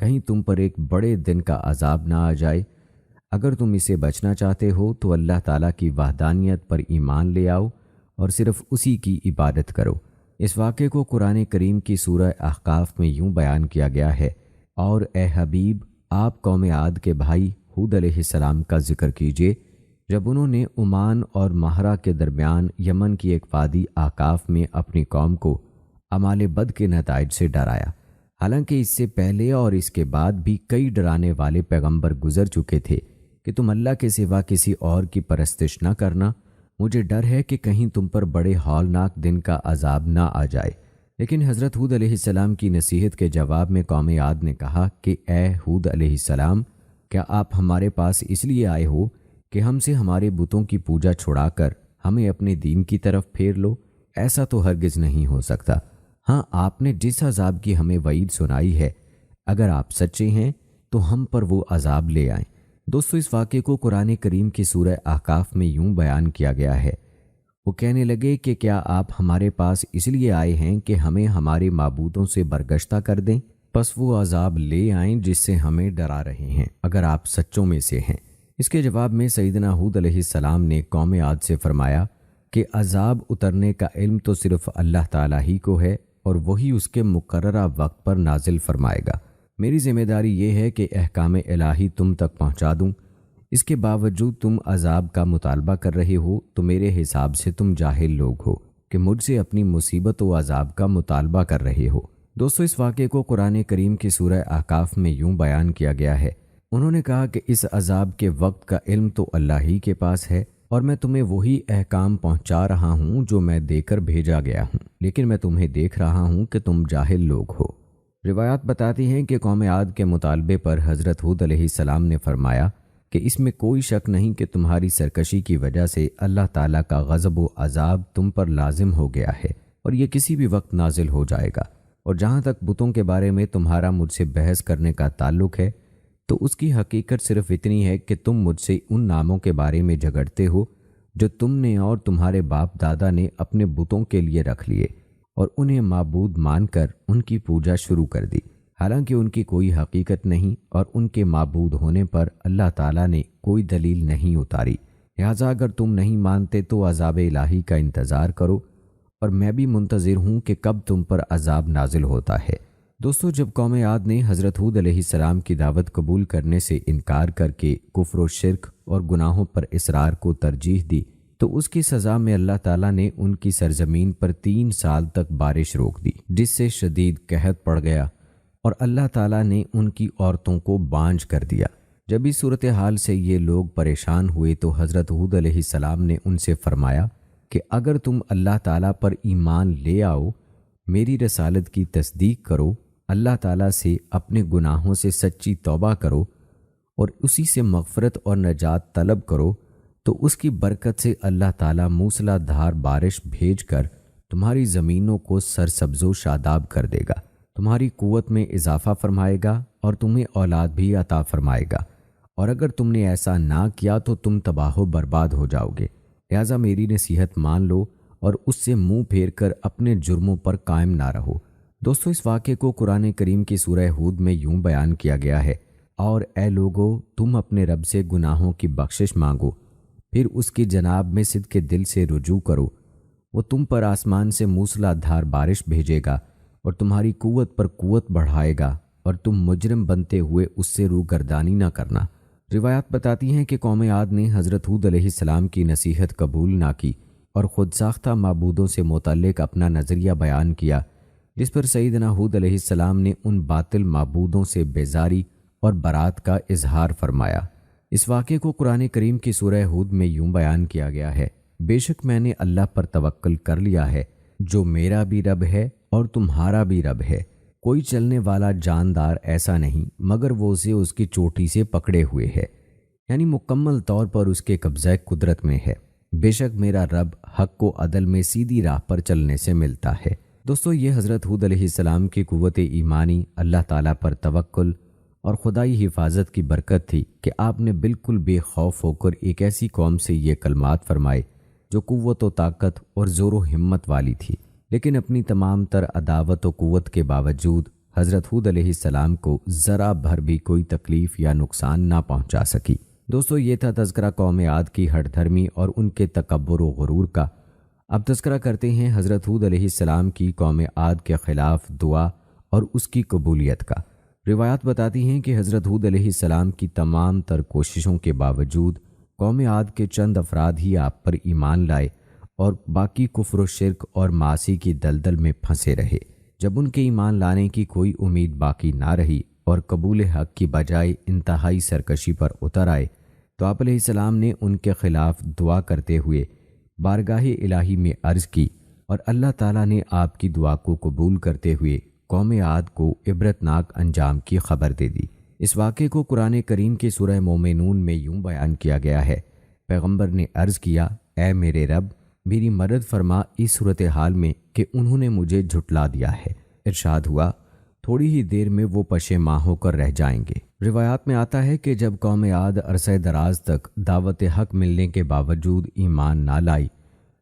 کہیں تم پر ایک بڑے دن کا عذاب نہ آ جائے۔ اگر تم اسے بچنا چاہتے ہو تو اللہ تعالیٰ کی وحدانیت پر ایمان لے آؤ اور صرف اسی کی عبادت کرو۔ اس واقعے کو قرآن کریم کی سورہ احقاف میں یوں بیان کیا گیا ہے، اور اے حبیب آپ قوم عاد کے بھائی ہود علیہ السلام کا ذکر کیجئے جب انہوں نے عمان اور ماہرہ کے درمیان یمن کی ایک وادی احقاف میں اپنی قوم کو اعمال بد کے نتائج سے ڈرایا۔ حالانکہ اس سے پہلے اور اس کے بعد بھی کئی ڈرانے والے پیغمبر گزر چکے تھے کہ تم اللہ کے سوا کسی اور کی پرستش نہ کرنا، مجھے ڈر ہے کہ کہیں تم پر بڑے ہولناک دن کا عذاب نہ آ جائے۔ لیکن حضرت ہود علیہ السلام کی نصیحت کے جواب میں قوم عاد نے کہا کہ اے ہود علیہ السلام، کیا آپ ہمارے پاس اس لیے آئے ہو کہ ہم سے ہمارے بتوں کی پوجا چھڑا کر ہمیں اپنے دین کی طرف پھیر لو؟ ایسا تو ہرگز نہیں ہو سکتا۔ ہاں آپ نے جس عذاب کی ہمیں وعید سنائی ہے، اگر آپ سچے ہیں تو ہم پر وہ عذاب لے آئیں۔ دوستو اس واقعے کو قرآن کریم کی سورہ احقاف میں یوں بیان کیا گیا ہے، وہ کہنے لگے کہ کیا آپ ہمارے پاس اس لیے آئے ہیں کہ ہمیں ہمارے معبودوں سے برگشتہ کر دیں؟ پس وہ عذاب لے آئیں جس سے ہمیں ڈرا رہے ہیں، اگر آپ سچوں میں سے ہیں۔ اس کے جواب میں سیدنا ہود علیہ السلام نے قوم عاد سے فرمایا کہ عذاب اترنے کا علم تو صرف اللہ تعالیٰ ہی کو ہے اور وہی اس کے مقررہ وقت پر نازل فرمائے گا۔ میری ذمہ داری یہ ہے کہ احکام الہی تم تک پہنچا دوں، اس کے باوجود تم عذاب کا مطالبہ کر رہے ہو تو میرے حساب سے تم جاہل لوگ ہو کہ مجھ سے اپنی مصیبت و عذاب کا مطالبہ کر رہے ہو۔ دوستو اس واقعے کو قرآن کریم کی سورہ احقاف میں یوں بیان کیا گیا ہے، انہوں نے کہا کہ اس عذاب کے وقت کا علم تو اللہ ہی کے پاس ہے اور میں تمہیں وہی احکام پہنچا رہا ہوں جو میں دے کر بھیجا گیا ہوں، لیکن میں تمہیں دیکھ رہا ہوں کہ تم جاہل لوگ ہو۔ روایات بتاتی ہیں کہ قوم عاد کے مطالبے پر حضرت ہود علیہ السلام نے فرمایا کہ اس میں کوئی شک نہیں کہ تمہاری سرکشی کی وجہ سے اللہ تعالیٰ کا غضب و عذاب تم پر لازم ہو گیا ہے اور یہ کسی بھی وقت نازل ہو جائے گا، اور جہاں تک بتوں کے بارے میں تمہارا مجھ سے بحث کرنے کا تعلق ہے تو اس کی حقیقت صرف اتنی ہے کہ تم مجھ سے ان ناموں کے بارے میں جھگڑتے ہو جو تم نے اور تمہارے باپ دادا نے اپنے بتوں کے لیے رکھ لیے، اور انہیں معبود مان کر ان کی پوجا شروع کر دی، حالانکہ ان کی کوئی حقیقت نہیں اور ان کے معبود ہونے پر اللہ تعالیٰ نے کوئی دلیل نہیں اتاری۔ لہٰذا اگر تم نہیں مانتے تو عذاب الہی کا انتظار کرو، اور میں بھی منتظر ہوں کہ کب تم پر عذاب نازل ہوتا ہے۔ دوستو، جب قوم عاد نے حضرت ہود علیہ السلام کی دعوت قبول کرنے سے انکار کر کے کفر و شرک اور گناہوں پر اصرار کو ترجیح دی، تو اس کی سزا میں اللہ تعالیٰ نے ان کی سرزمین پر 3 سال تک بارش روک دی، جس سے شدید قحط پڑ گیا اور اللہ تعالیٰ نے ان کی عورتوں کو بانجھ کر دیا۔ جب اس صورتحال سے یہ لوگ پریشان ہوئے تو حضرت ہود علیہ السلام نے ان سے فرمایا کہ اگر تم اللہ تعالیٰ پر ایمان لے آؤ، میری رسالت کی تصدیق کرو، اللہ تعالیٰ سے اپنے گناہوں سے سچی توبہ کرو اور اسی سے مغفرت اور نجات طلب کرو، تو اس کی برکت سے اللہ تعالیٰ موسلا دھار بارش بھیج کر تمہاری زمینوں کو سرسبز و شاداب کر دے گا، تمہاری قوت میں اضافہ فرمائے گا اور تمہیں اولاد بھی عطا فرمائے گا، اور اگر تم نے ایسا نہ کیا تو تم تباہ و برباد ہو جاؤ گے۔ لہٰذا میری نصیحت مان لو اور اس سے منہ پھیر کر اپنے جرموں پر قائم نہ رہو۔ دوستو، اس واقعے کو قرآن کریم کی سورہ ہود میں یوں بیان کیا گیا ہے، اور اے لوگو، تم اپنے رب سے گناہوں کی بخشش مانگو، پھر اس کی جناب میں صدق کے دل سے رجوع کرو، وہ تم پر آسمان سے موسلا دھار بارش بھیجے گا اور تمہاری قوت پر قوت بڑھائے گا، اور تم مجرم بنتے ہوئے اس سے روگردانی نہ کرنا۔ روایات بتاتی ہیں کہ قوم عاد نے حضرت ہود علیہ السلام کی نصیحت قبول نہ کی اور خود ساختہ معبودوں سے متعلق اپنا نظریہ بیان کیا، جس پر سیدنا ہود علیہ السلام نے ان باطل معبودوں سے بیزاری اور برات کا اظہار فرمایا۔ اس واقعے کو قرآن کریم کی سورہ ہود میں یوں بیان کیا گیا ہے، بے شک میں نے اللہ پر توکل کر لیا ہے، جو میرا بھی رب ہے اور تمہارا بھی رب ہے، کوئی چلنے والا جاندار ایسا نہیں مگر وہ اسے اس کی چوٹی سے پکڑے ہوئے ہے، یعنی مکمل طور پر اس کے قبضہ قدرت میں ہے۔ بے شک میرا رب حق و عدل میں سیدھی راہ پر چلنے سے ملتا ہے۔ دوستو، یہ حضرت ہود علیہ السلام کی قوت ایمانی، اللہ تعالیٰ پر توکل اور خدائی حفاظت کی برکت تھی کہ آپ نے بالکل بے خوف ہو کر ایک ایسی قوم سے یہ کلمات فرمائے جو قوت و طاقت اور زور و ہمت والی تھی، لیکن اپنی تمام تر عداوت و قوت کے باوجود حضرت ہود علیہ السلام کو ذرا بھر بھی کوئی تکلیف یا نقصان نہ پہنچا سکی۔ دوستو، یہ تھا تذکرہ قوم عاد کی ہٹ دھرمی اور ان کے تکبر و غرور کا۔ اب تذکرہ کرتے ہیں حضرت ہود علیہ السلام کی قوم عاد کے خلاف دعا اور اس کی قبولیت کا۔ روایات بتاتی ہیں کہ حضرت ہود علیہ السلام کی تمام تر کوششوں کے باوجود قوم عاد کے چند افراد ہی آپ پر ایمان لائے اور باقی کفر و شرک اور معاصی کی دلدل میں پھنسے رہے۔ جب ان کے ایمان لانے کی کوئی امید باقی نہ رہی اور قبول حق کی بجائے انتہائی سرکشی پر اتر آئے، تو آپ علیہ السلام نے ان کے خلاف دعا کرتے ہوئے بارگاہ الہی میں عرض کی، اور اللہ تعالیٰ نے آپ کی دعا کو قبول کرتے ہوئے قوم عاد کو عبرتناک انجام کی خبر دے دی۔ اس واقعے کو قرآن کریم کی سورہ مومنون میں یوں بیان کیا گیا ہے، پیغمبر نے عرض کیا، اے میرے رب، میری مدد فرما اس صورتحال میں کہ انہوں نے مجھے جھٹلا دیا ہے۔ ارشاد ہوا، تھوڑی ہی دیر میں وہ پشیماں ہو کر رہ جائیں گے۔ روایات میں آتا ہے کہ جب قوم عاد عرصہ دراز تک دعوت حق ملنے کے باوجود ایمان نہ لائی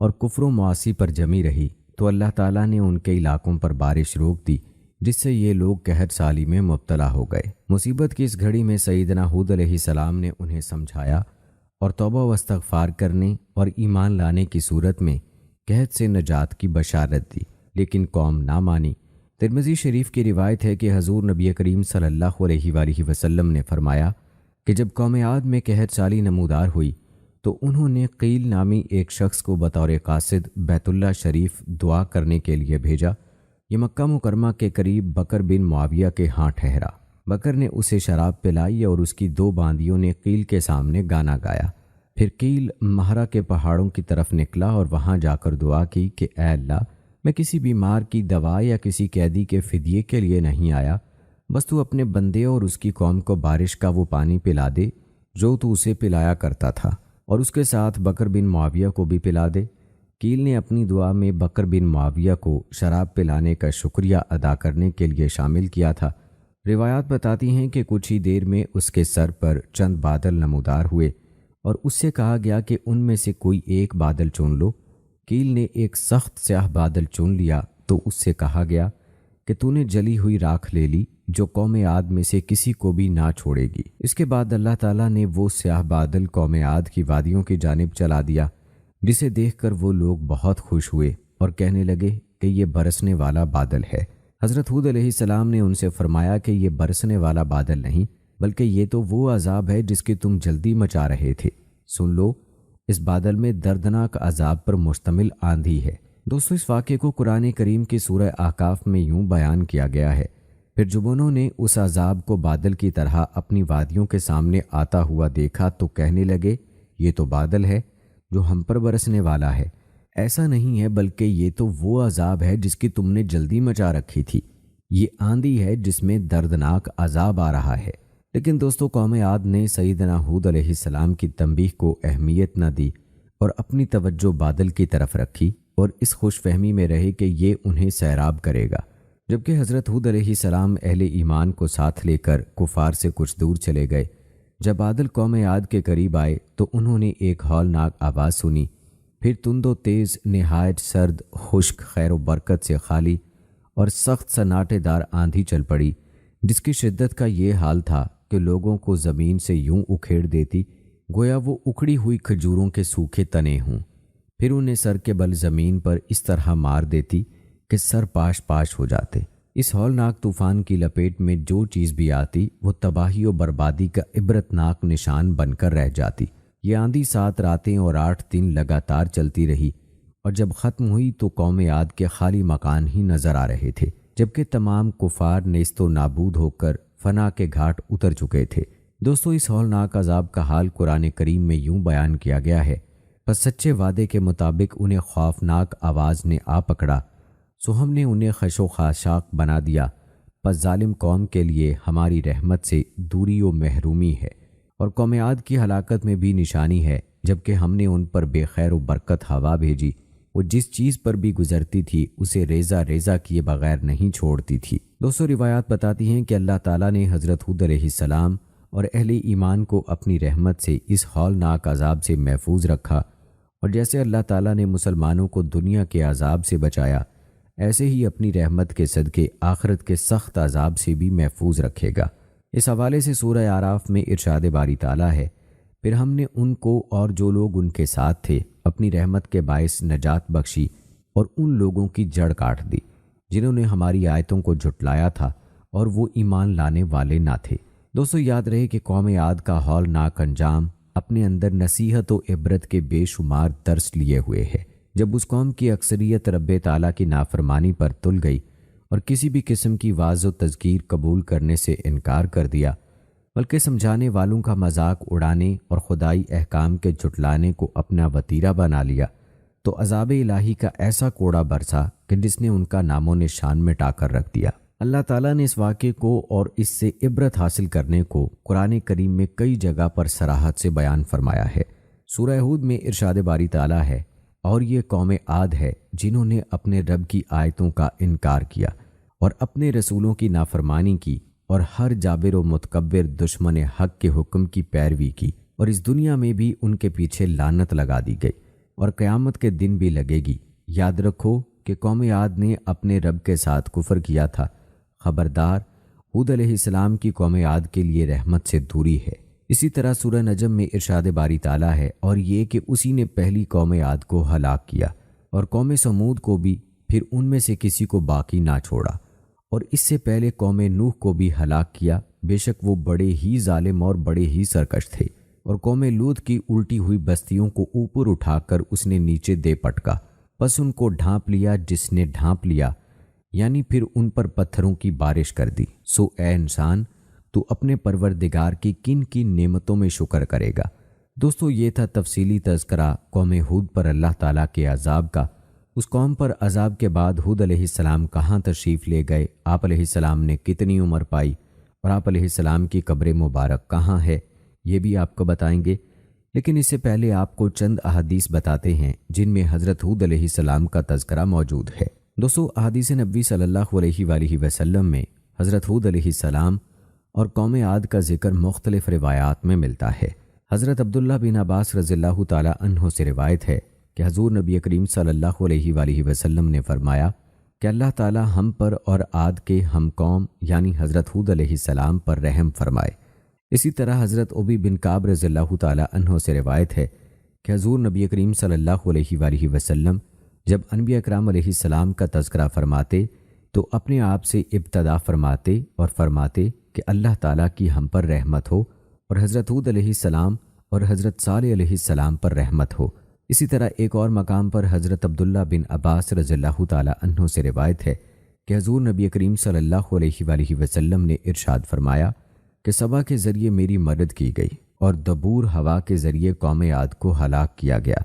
اور کفر و معاصی پر جمی رہی، تو اللہ تعالیٰ نے ان کے علاقوں پر بارش روک دی، جس سے یہ لوگ قحط سالی میں مبتلا ہو گئے۔ مصیبت کی اس گھڑی میں سیدنا ہود علیہ السلام نے انہیں سمجھایا اور توبہ و استغفار کرنے اور ایمان لانے کی صورت میں قحط سے نجات کی بشارت دی، لیکن قوم نہ مانی۔ ترمذی شریف کی روایت ہے کہ حضور نبی کریم صلی اللہ علیہ وآلہ وسلم نے فرمایا کہ جب قوم عاد میں قحط سالی نمودار ہوئی تو انہوں نے قیل نامی ایک شخص کو بطور قاصد بیت اللہ شریف دعا کرنے کے لیے بھیجا۔ یہ مکہ مکرمہ کے قریب بکر بن معاویہ کے ہاں ٹھہرا۔ بکر نے اسے شراب پلائی اور اس کی 2 باندیوں نے قیل کے سامنے گانا گایا۔ پھر قیل مہرہ کے پہاڑوں کی طرف نکلا اور وہاں جا کر دعا کی کہ اے اللہ، میں کسی بیمار کی دوا یا کسی قیدی کے فدیے کے لیے نہیں آیا، بس تو اپنے بندے اور اس کی قوم کو بارش کا وہ پانی پلا دے جو تو اسے پلایا کرتا تھا، اور اس کے ساتھ بکر بن معاویہ کو بھی پلا دے۔ قیل نے اپنی دعا میں بکر بن معاویہ کو شراب پلانے کا شکریہ ادا کرنے کے لیے شامل کیا تھا۔ روایات بتاتی ہیں کہ کچھ ہی دیر میں اس کے سر پر چند بادل نمودار ہوئے اور اس سے کہا گیا کہ ان میں سے کوئی ایک بادل چن لو۔ قیل نے ایک سخت سیاہ بادل چن لیا، تو اس سے کہا گیا کہ تو نے جلی ہوئی راکھ لے لی جو قوم عاد میں سے کسی کو بھی نہ چھوڑے گی۔ اس کے بعد اللہ تعالیٰ نے وہ سیاہ بادل قوم عاد کی وادیوں کی جانب چلا دیا، جسے دیکھ کر وہ لوگ بہت خوش ہوئے اور کہنے لگے کہ یہ برسنے والا بادل ہے۔ حضرت ہود علیہ السلام نے ان سے فرمایا کہ یہ برسنے والا بادل نہیں بلکہ یہ تو وہ عذاب ہے جس کی تم جلدی مچا رہے تھے۔ سن لو، اس بادل میں دردناک عذاب پر مشتمل آندھی ہے۔ دوستو، اس واقعے کو قرآن کریم کی سورہ احقاف میں یوں بیان کیا گیا ہے، پھر جب انہوں نے اس عذاب کو بادل کی طرح اپنی وادیوں کے سامنے آتا ہوا دیکھا تو کہنے لگے یہ تو بادل ہے جو ہم پر برسنے والا ہے۔ ایسا نہیں ہے بلکہ یہ تو وہ عذاب ہے جس کی تم نے جلدی مچا رکھی تھی۔ یہ آندھی ہے جس میں دردناک عذاب آ رہا ہے۔ لیکن دوستو، قوم عاد نے سیدنا ہود علیہ السلام کی تنبیہ کو اہمیت نہ دی اور اپنی توجہ بادل کی طرف رکھی اور اس خوش فہمی میں رہے کہ یہ انہیں سیراب کرے گا، جبکہ حضرت ہود علیہ السلام اہل ایمان کو ساتھ لے کر کفار سے کچھ دور چلے گئے۔ جب بادل قوم عاد کے قریب آئے تو انہوں نے ایک ہولناک آواز سنی، پھر تند و تیز نہایت سرد خشک خیر و برکت سے خالی اور سخت سناٹے دار آندھی چل پڑی، جس کی شدت کا یہ حال تھا کہ لوگوں کو زمین سے یوں اکھیڑ دیتی گویا وہ اکھڑی ہوئی کھجوروں کے سوکھے تنے ہوں، پھر انہیں سر کے بل زمین پر اس طرح مار دیتی کہ سر پاش پاش ہو جاتے۔ اس ہولناک طوفان کی لپیٹ میں جو چیز بھی آتی وہ تباہی و بربادی کا عبرتناک نشان بن کر رہ جاتی۔ یہ آندھی 7 راتیں اور 8 دن لگاتار چلتی رہی اور جب ختم ہوئی تو قوم عاد کے خالی مکان ہی نظر آ رہے تھے، جبکہ تمام کفار نیست و نابود ہو کر فنا کے گھاٹ اتر چکے تھے۔ دوستو، اس ہولناک عذاب کا حال قرآن کریم میں یوں بیان کیا گیا ہے، پس سچے وعدے کے مطابق انہیں خوفناک آواز نے آ پکڑا، سو ہم نے انہیں خش و خاشاک بنا دیا، پس ظالم قوم کے لیے ہماری رحمت سے دوری و محرومی ہے۔ اور قوم عاد کی ہلاکت میں بھی نشانی ہے، جبکہ ہم نے ان پر بے خیر و برکت ہوا بھیجی، وہ جس چیز پر بھی گزرتی تھی اسے ریزہ ریزہ کیے بغیر نہیں چھوڑتی تھی۔ دوستو، روایات بتاتی ہیں کہ اللہ تعالیٰ نے حضرت ہود علیہ السلام اور اہل ایمان کو اپنی رحمت سے اس ہولناک عذاب سے محفوظ رکھا، اور جیسے اللہ تعالیٰ نے مسلمانوں کو دنیا کے عذاب سے بچایا، ایسے ہی اپنی رحمت کے صدقے آخرت کے سخت عذاب سے بھی محفوظ رکھے گا۔ اس حوالے سے سورہ اعراف میں ارشاد باری تعالیٰ ہے، پھر ہم نے ان کو اور جو لوگ ان کے ساتھ تھے اپنی رحمت کے باعث نجات بخشی اور ان لوگوں کی جڑ کاٹ دی جنہوں نے ہماری آیتوں کو جھٹلایا تھا اور وہ ایمان لانے والے نہ تھے۔ دوستو، یاد رہے کہ قوم عاد کا ہولناک انجام اپنے اندر نصیحت و عبرت کے بے شمار درس لیے ہوئے ہے۔ جب اس قوم کی اکثریت رب تعالیٰ کی نافرمانی پر تل گئی اور کسی بھی قسم کی واعظ و تذکیر قبول کرنے سے انکار کر دیا، بلکہ سمجھانے والوں کا مذاق اڑانے اور خدائی احکام کے جھٹلانے کو اپنا وتیرہ بنا لیا، تو عذاب الہی کا ایسا کوڑا برسا کہ جس نے ان کا نام و نشان مٹا کر رکھ دیا۔ اللہ تعالیٰ نے اس واقعے کو اور اس سے عبرت حاصل کرنے کو قرآن کریم میں کئی جگہ پر صراحت سے بیان فرمایا ہے۔ سورہ ہود میں ارشاد باری تعالیٰ ہے، اور یہ قوم عاد ہے جنہوں نے اپنے رب کی آیتوں کا انکار کیا اور اپنے رسولوں کی نافرمانی کی اور ہر جابر و متکبر دشمن حق کے حکم کی پیروی کی، اور اس دنیا میں بھی ان کے پیچھے لعنت لگا دی گئی اور قیامت کے دن بھی لگے گی۔ یاد رکھو کہ قوم عاد نے اپنے رب کے ساتھ کفر کیا تھا۔ خبردار، ہود علیہ السلام کی قوم عاد کے لیے رحمت سے دوری ہے۔ اسی طرح سورہ نجم میں ارشاد باری تعالیٰ ہے، اور یہ کہ اسی نے پہلی قوم عاد کو ہلاک کیا اور قوم سمود کو بھی، پھر ان میں سے کسی کو باقی نہ چھوڑا، اور اس سے پہلے قوم نوح کو بھی ہلاک کیا، بے شک وہ بڑے ہی ظالم اور بڑے ہی سرکش تھے۔ اور قوم لوط کی الٹی ہوئی بستیوں کو اوپر اٹھا کر اس نے نیچے دے پٹکا، پس ان کو ڈھانپ لیا جس نے ڈھانپ لیا، یعنی پھر ان پر پتھروں کی بارش کر دی۔ سو اے انسان، تو اپنے پروردگار کی کن کن نعمتوں میں شکر کرے گا۔ دوستو، یہ تھا تفصیلی تذکرہ قوم ہود پر اللہ تعالیٰ کے عذاب کا۔ اس قوم پر عذاب کے بعد ہود علیہ السلام کہاں تشریف لے گئے، آپ علیہ السلام نے کتنی عمر پائی، اور آپ علیہ السلام کی قبر مبارک کہاں ہے، یہ بھی آپ کو بتائیں گے۔ لیکن اس سے پہلے آپ کو چند احادیث بتاتے ہیں جن میں حضرت ہود علیہ السلام کا تذکرہ موجود ہے۔ دوستو، احادیث نبوی صلی اللہ علیہ وآلہ وسلم میں حضرت ہود علیہ السلام اور قوم عاد کا ذکر مختلف روایات میں ملتا ہے۔ حضرت عبداللہ بن عباس رضی اللہ تعالی عنہ سے روایت ہے کہ حضور نبی کریم صلی اللہ علیہ وآلہ وسلم نے فرمایا، کہ اللہ تعالی ہم پر اور عاد کے ہم قوم یعنی حضرت ہود علیہ السلام پر رحم فرمائے۔ اسی طرح حضرت ابی بن کعب رضی اللہ تعالی عنہ سے روایت ہے کہ حضور نبی کریم صلی اللہ علیہ وآلہ وسلم جب انبیاء اکرام علیہ السلام کا تذکرہ فرماتے تو اپنے آپ سے ابتدا فرماتے اور فرماتے کہ اللہ تعالیٰ کی ہم پر رحمت ہو اور حضرت ہود علیہ السلام اور حضرت صالح علیہ السلام پر رحمت ہو۔ اسی طرح ایک اور مقام پر حضرت عبداللہ بن عباس رضی اللہ تعالی عنہ سے روایت ہے کہ حضور نبی کریم صلی اللہ علیہ وآلہ وسلم نے ارشاد فرمایا کہ سبا کے ذریعے میری مدد کی گئی اور دبور ہوا کے ذریعے قوم عاد کو ہلاک کیا گیا۔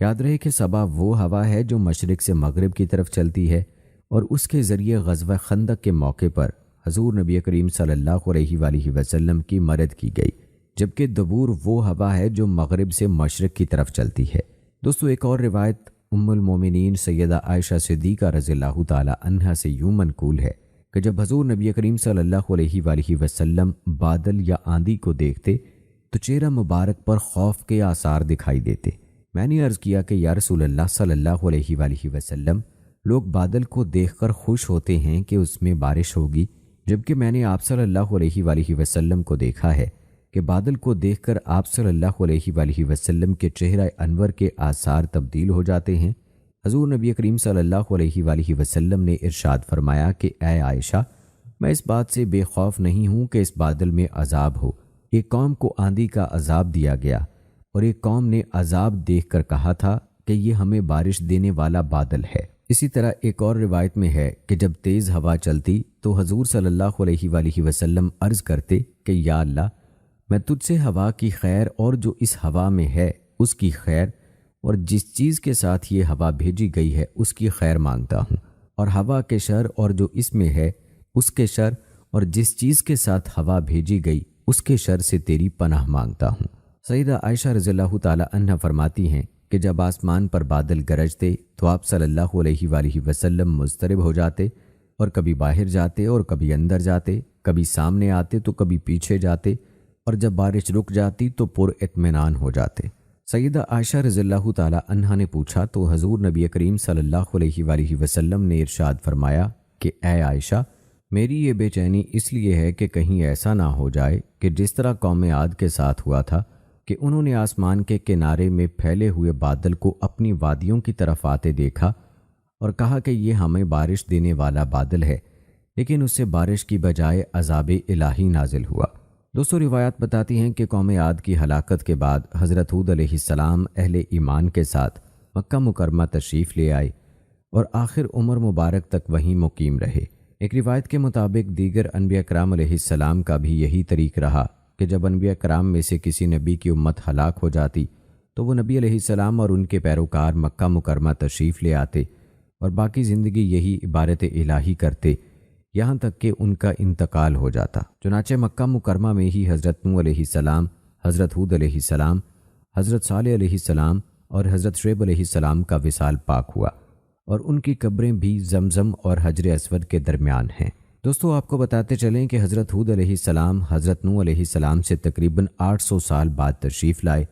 یاد رہے کہ سبا وہ ہوا ہے جو مشرق سے مغرب کی طرف چلتی ہے اور اس کے ذریعے غزوہ خندق کے موقع پر حضور نبی کریم صلی اللہ علیہ وآلہ وسلم کی مدد کی گئی، جبکہ دبور وہ ہوا ہے جو مغرب سے مشرق کی طرف چلتی ہے۔ دوستو ایک اور روایت ام المومنین سیدہ عائشہ صدیقہ رضی اللہ تعالی عنہا سے یوں منقول ہے کہ جب حضور نبی کریم صلی اللہ علیہ وآلہ وسلم بادل یا آندھی کو دیکھتے تو چہرہ مبارک پر خوف کے آثار دکھائی دیتے۔ میں نے عرض کیا کہ یا رسول اللہ صلی اللہ علیہ وآلہ وسلم، لوگ بادل کو دیکھ کر خوش ہوتے ہیں کہ اس میں بارش ہوگی، جبکہ میں نے آپ صلی اللہ علیہ وآلہ وسلم کو دیکھا ہے کہ بادل کو دیکھ کر آپ صلی اللہ علیہ وآلہ وسلم کے چہرہ انور کے آثار تبدیل ہو جاتے ہیں۔ حضور نبی کریم صلی اللہ علیہ وآلہ وسلم نے ارشاد فرمایا کہ اے عائشہ، میں اس بات سے بے خوف نہیں ہوں کہ اس بادل میں عذاب ہو۔ ایک قوم کو آندھی کا عذاب دیا گیا اور ایک قوم نے عذاب دیکھ کر کہا تھا کہ یہ ہمیں بارش دینے والا بادل ہے۔ اسی طرح ایک اور روایت میں ہے کہ جب تیز ہوا چلتی تو حضور صلی اللہ علیہ وآلہ وسلم عرض کرتے کہ یا اللہ، میں تجھ سے ہوا کی خیر اور جو اس ہوا میں ہے اس کی خیر اور جس چیز کے ساتھ یہ ہوا بھیجی گئی ہے اس کی خیر مانگتا ہوں، اور ہوا کے شر اور جو اس میں ہے اس کے شر اور جس چیز کے ساتھ ہوا بھیجی گئی اس کے شر سے تیری پناہ مانگتا ہوں۔ سیدہ عائشہ رضی اللہ تعالی عنہا فرماتی ہیں کہ جب آسمان پر بادل گرجتے تو آپ صلی اللہ علیہ وآلہ وسلم مضطرب ہو جاتے اور کبھی باہر جاتے اور کبھی اندر جاتے، کبھی سامنے آتے تو کبھی پیچھے جاتے، اور جب بارش رک جاتی تو پر اطمینان ہو جاتے۔ سیدہ عائشہ رضی اللہ تعالی عنہا نے پوچھا تو حضور نبی کریم صلی اللہ علیہ وآلہ وسلم نے ارشاد فرمایا کہ اے عائشہ، میری یہ بے چینی اس لیے ہے کہ کہیں ایسا نہ ہو جائے کہ جس طرح قوم عاد کے ساتھ ہوا تھا کہ انہوں نے آسمان کے کنارے میں پھیلے ہوئے بادل کو اپنی وادیوں کی طرف آتے دیکھا اور کہا کہ یہ ہمیں بارش دینے والا بادل ہے، لیکن اس سے بارش کی بجائے عذاب الہی نازل ہوا۔ دوستو روایات بتاتی ہیں کہ قوم عاد کی ہلاکت کے بعد حضرت ہود علیہ السلام اہل ایمان کے ساتھ مکہ مکرمہ تشریف لے آئے اور آخر عمر مبارک تک وہیں مقیم رہے۔ ایک روایت کے مطابق دیگر انبیاء کرام علیہ السلام کا بھی یہی طریق رہا کہ جب انبیاء کرام میں سے کسی نبی کی امت ہلاک ہو جاتی تو وہ نبی علیہ السلام اور ان کے پیروکار مکہ مکرمہ تشریف لے آتے اور باقی زندگی یہی عبادت الہی کرتے یہاں تک کہ ان کا انتقال ہو جاتا۔ چنانچہ مکہ مکرمہ میں ہی حضرت نوح علیہ السلام، حضرت ہود علیہ السلام، حضرت صالح علیہ السلام اور حضرت شعیب علیہ السلام کا وصال پاک ہوا، اور ان کی قبریں بھی زمزم اور حجر اسود کے درمیان ہیں۔ دوستو آپ کو بتاتے چلیں کہ حضرت ہود علیہ السلام حضرت نوح علیہ السلام سے تقریباً 800 سال بعد تشریف لائے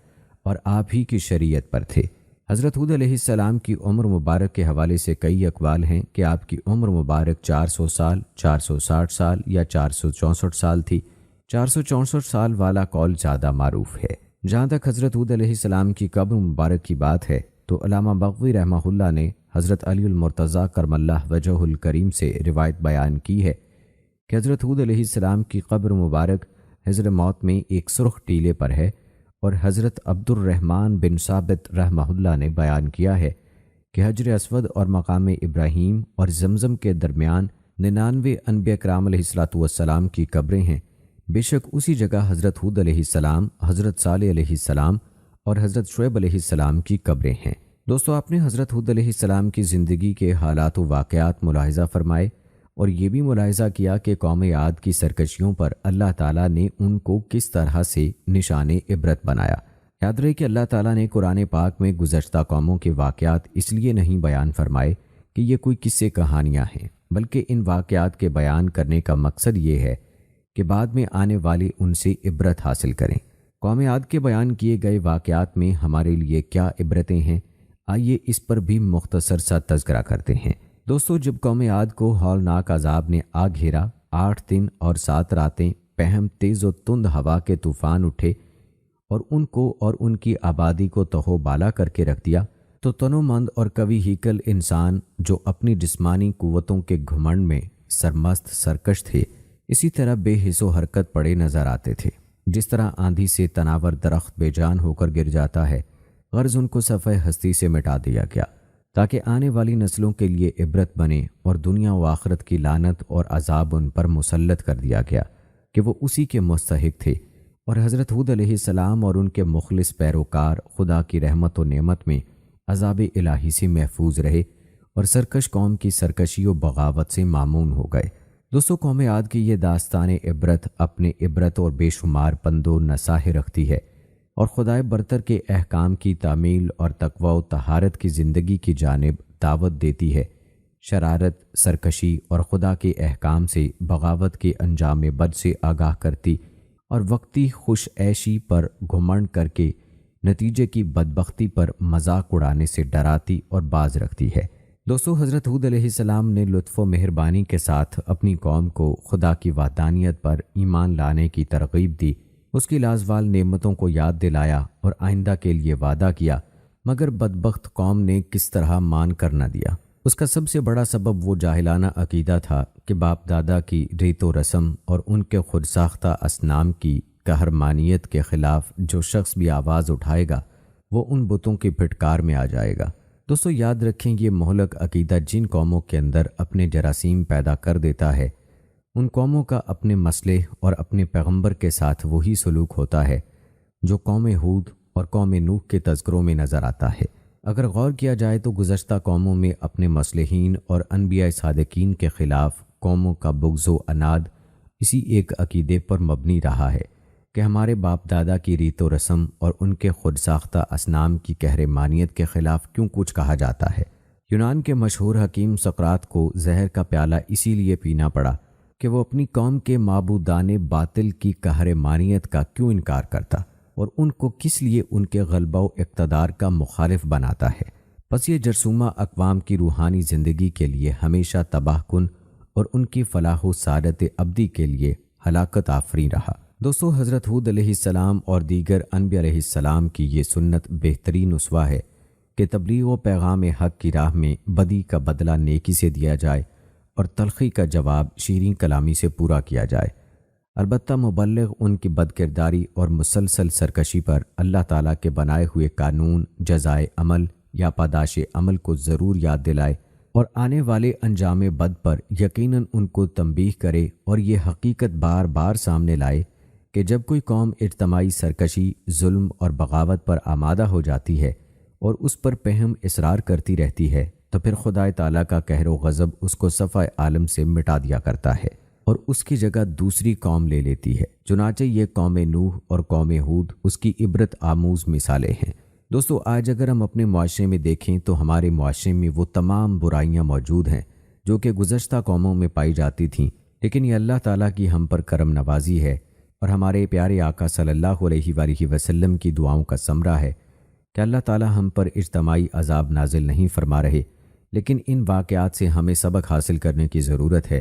اور آپ ہی کی شریعت پر تھے۔ حضرت ہود علیہ السلام کی عمر مبارک کے حوالے سے کئی اقوال ہیں کہ آپ کی عمر مبارک 400 سال، 460 سال یا 464 سال تھی۔ 464 سال والا قول زیادہ معروف ہے۔ جہاں تک حضرت ہود علیہ السلام کی قبر مبارک کی بات ہے تو علامہ بغوی رحمہ اللہ نے حضرت علی المرتضیٰ کرم اللہ وجہہ الکریم سے روایت بیان کی ہے کہ حضرت ہود علیہ السلام کی قبر مبارک حضر موت میں ایک سرخ ٹیلے پر ہے، اور حضرت عبد الرحمن بن ثابت رحمہ اللہ نے بیان کیا ہے کہ حجر اسود اور مقام ابراہیم اور زمزم کے درمیان 99 انبیاء کرام علیہ السلام کی قبریں ہیں۔ بے شک اسی جگہ حضرت ہود علیہ السلام، حضرت صالح علیہ السلام اور حضرت شعیب علیہ السلام کی قبریں ہیں۔ دوستو آپ نے حضرت ہود علیہ السلام کی زندگی کے حالات و واقعات ملاحظہ فرمائے اور یہ بھی ملاحظہ کیا کہ قوم عاد کی سرکشیوں پر اللہ تعالیٰ نے ان کو کس طرح سے نشان عبرت بنایا۔ یاد رہے کہ اللہ تعالیٰ نے قرآن پاک میں گزشتہ قوموں کے واقعات اس لیے نہیں بیان فرمائے کہ یہ کوئی قصے کہانیاں ہیں، بلکہ ان واقعات کے بیان کرنے کا مقصد یہ ہے کہ بعد میں آنے والے ان سے عبرت حاصل کریں۔ قوم عاد کے بیان کیے گئے واقعات میں ہمارے لیے کیا عبرتیں ہیں، آئیے اس پر بھی مختصر سا تذکرہ کرتے ہیں۔ دوستو، جب قوم عاد کو ہولناک عذاب نے آ گھیرا، 8 دن اور 7 راتیں پہم تیز و تند ہوا کے طوفان اٹھے اور ان کو اور ان کی آبادی کو تہو بالا کر کے رکھ دیا، تو تنو مند اور قوی ہیکل انسان جو اپنی جسمانی قوتوں کے گھمنڈ میں سرمست سرکش تھے، اسی طرح بے حس و حرکت پڑے نظر آتے تھے۔ جس طرح آندھی سے تناور درخت بے جان ہو کر گر جاتا ہے، غرض ان کو صفحہ ہستی سے مٹا دیا گیا تاکہ آنے والی نسلوں کے لیے عبرت بنے، اور دنیا و آخرت کی لعنت اور عذاب ان پر مسلط کر دیا گیا کہ وہ اسی کے مستحق تھے۔ اور حضرت ہود علیہ السلام اور ان کے مخلص پیروکار خدا کی رحمت و نعمت میں عذاب الہی سے محفوظ رہے اور سرکش قوم کی سرکشی و بغاوت سے مامون ہو گئے۔ دوستو، قوم عاد کی یہ داستان عبرت اپنے عبرت اور بے شمار پند و نصائح رکھتی ہے اور خدائے برتر کے احکام کی تعمیل اور تقوی و طہارت کی زندگی کی جانب دعوت دیتی ہے، شرارت، سرکشی اور خدا کے احکام سے بغاوت کے انجام بد سے آگاہ کرتی اور وقتی خوش عیشی پر گھمنڈ کر کے نتیجے کی بدبختی پر مذاق اڑانے سے ڈراتی اور باز رکھتی ہے۔ دوستو، حضرت ہود علیہ السلام نے لطف و مہربانی کے ساتھ اپنی قوم کو خدا کی وحدانیت پر ایمان لانے کی ترغیب دی، اس کی لازوال نعمتوں کو یاد دلایا اور آئندہ کے لیے وعدہ کیا، مگر بدبخت قوم نے کس طرح مان کر نہ دیا۔ اس کا سب سے بڑا سبب وہ جاہلانہ عقیدہ تھا کہ باپ دادا کی ریت و رسم اور ان کے خود ساختہ اصنام کی قہرمانیت کے خلاف جو شخص بھی آواز اٹھائے گا وہ ان بتوں کی پھٹکار میں آ جائے گا۔ دوستو، یاد رکھیں، یہ مہلک عقیدہ جن قوموں کے اندر اپنے جراثیم پیدا کر دیتا ہے، ان قوموں کا اپنے مسئلے اور اپنے پیغمبر کے ساتھ وہی سلوک ہوتا ہے جو قوم ہود اور قوم نوح کے تذکروں میں نظر آتا ہے۔ اگر غور کیا جائے تو گزشتہ قوموں میں اپنے مصلحین اور انبیاء صادقین کے خلاف قوموں کا بغض و عناد اسی ایک عقیدے پر مبنی رہا ہے کہ ہمارے باپ دادا کی ریت و رسم اور ان کے خود ساختہ اصنام کی قہرمانیت کے خلاف کیوں کچھ کہا جاتا ہے۔ یونان کے مشہور حکیم سقراط کو زہر کا پیالہ اسی لیے پینا پڑا کہ وہ اپنی قوم کے معبودان باطل کی قہرمانیت کا کیوں انکار کرتا اور ان کو کس لیے ان کے غلبہ و اقتدار کا مخالف بناتا ہے۔ پس یہ جرثومہ اقوام کی روحانی زندگی کے لیے ہمیشہ تباہ کن اور ان کی فلاح و سعادت ابدی کے لیے ہلاکت آفریں رہا۔ دوستو، حضرت ہود علیہ السلام اور دیگر انبیاء علیہ السلام کی یہ سنت بہترین اسوہ ہے کہ تبلیغ و پیغام حق کی راہ میں بدی کا بدلہ نیکی سے دیا جائے اور تلخی کا جواب شیریں کلامی سے پورا کیا جائے۔ البتہ مبلغ ان کی بد کرداری اور مسلسل سرکشی پر اللہ تعالیٰ کے بنائے ہوئے قانون، جزائے عمل یا پاداش عمل کو ضرور یاد دلائے اور آنے والے انجام بد پر یقیناً ان کو تنبیہ کرے اور یہ حقیقت بار بار سامنے لائے کہ جب کوئی قوم اجتماعی سرکشی، ظلم اور بغاوت پر آمادہ ہو جاتی ہے اور اس پر پہم اصرار کرتی رہتی ہے تو پھر خدا تعالیٰ کا قہر و غضب اس کو صفحہ عالم سے مٹا دیا کرتا ہے اور اس کی جگہ دوسری قوم لے لیتی ہے۔ چنانچہ یہ قوم نوح اور قوم ہود اس کی عبرت آموز مثالیں ہیں۔ دوستو، آج اگر ہم اپنے معاشرے میں دیکھیں تو ہمارے معاشرے میں وہ تمام برائیاں موجود ہیں جو کہ گزشتہ قوموں میں پائی جاتی تھیں، لیکن یہ اللہ تعالیٰ کی ہم پر کرم نوازی ہے اور ہمارے پیارے آقا صلی اللہ علیہ وآلہ وسلم کی دعاؤں کا ثمرہ ہے کہ اللہ تعالیٰ ہم پر اجتماعی عذاب نازل نہیں فرما رہے، لیکن ان واقعات سے ہمیں سبق حاصل کرنے کی ضرورت ہے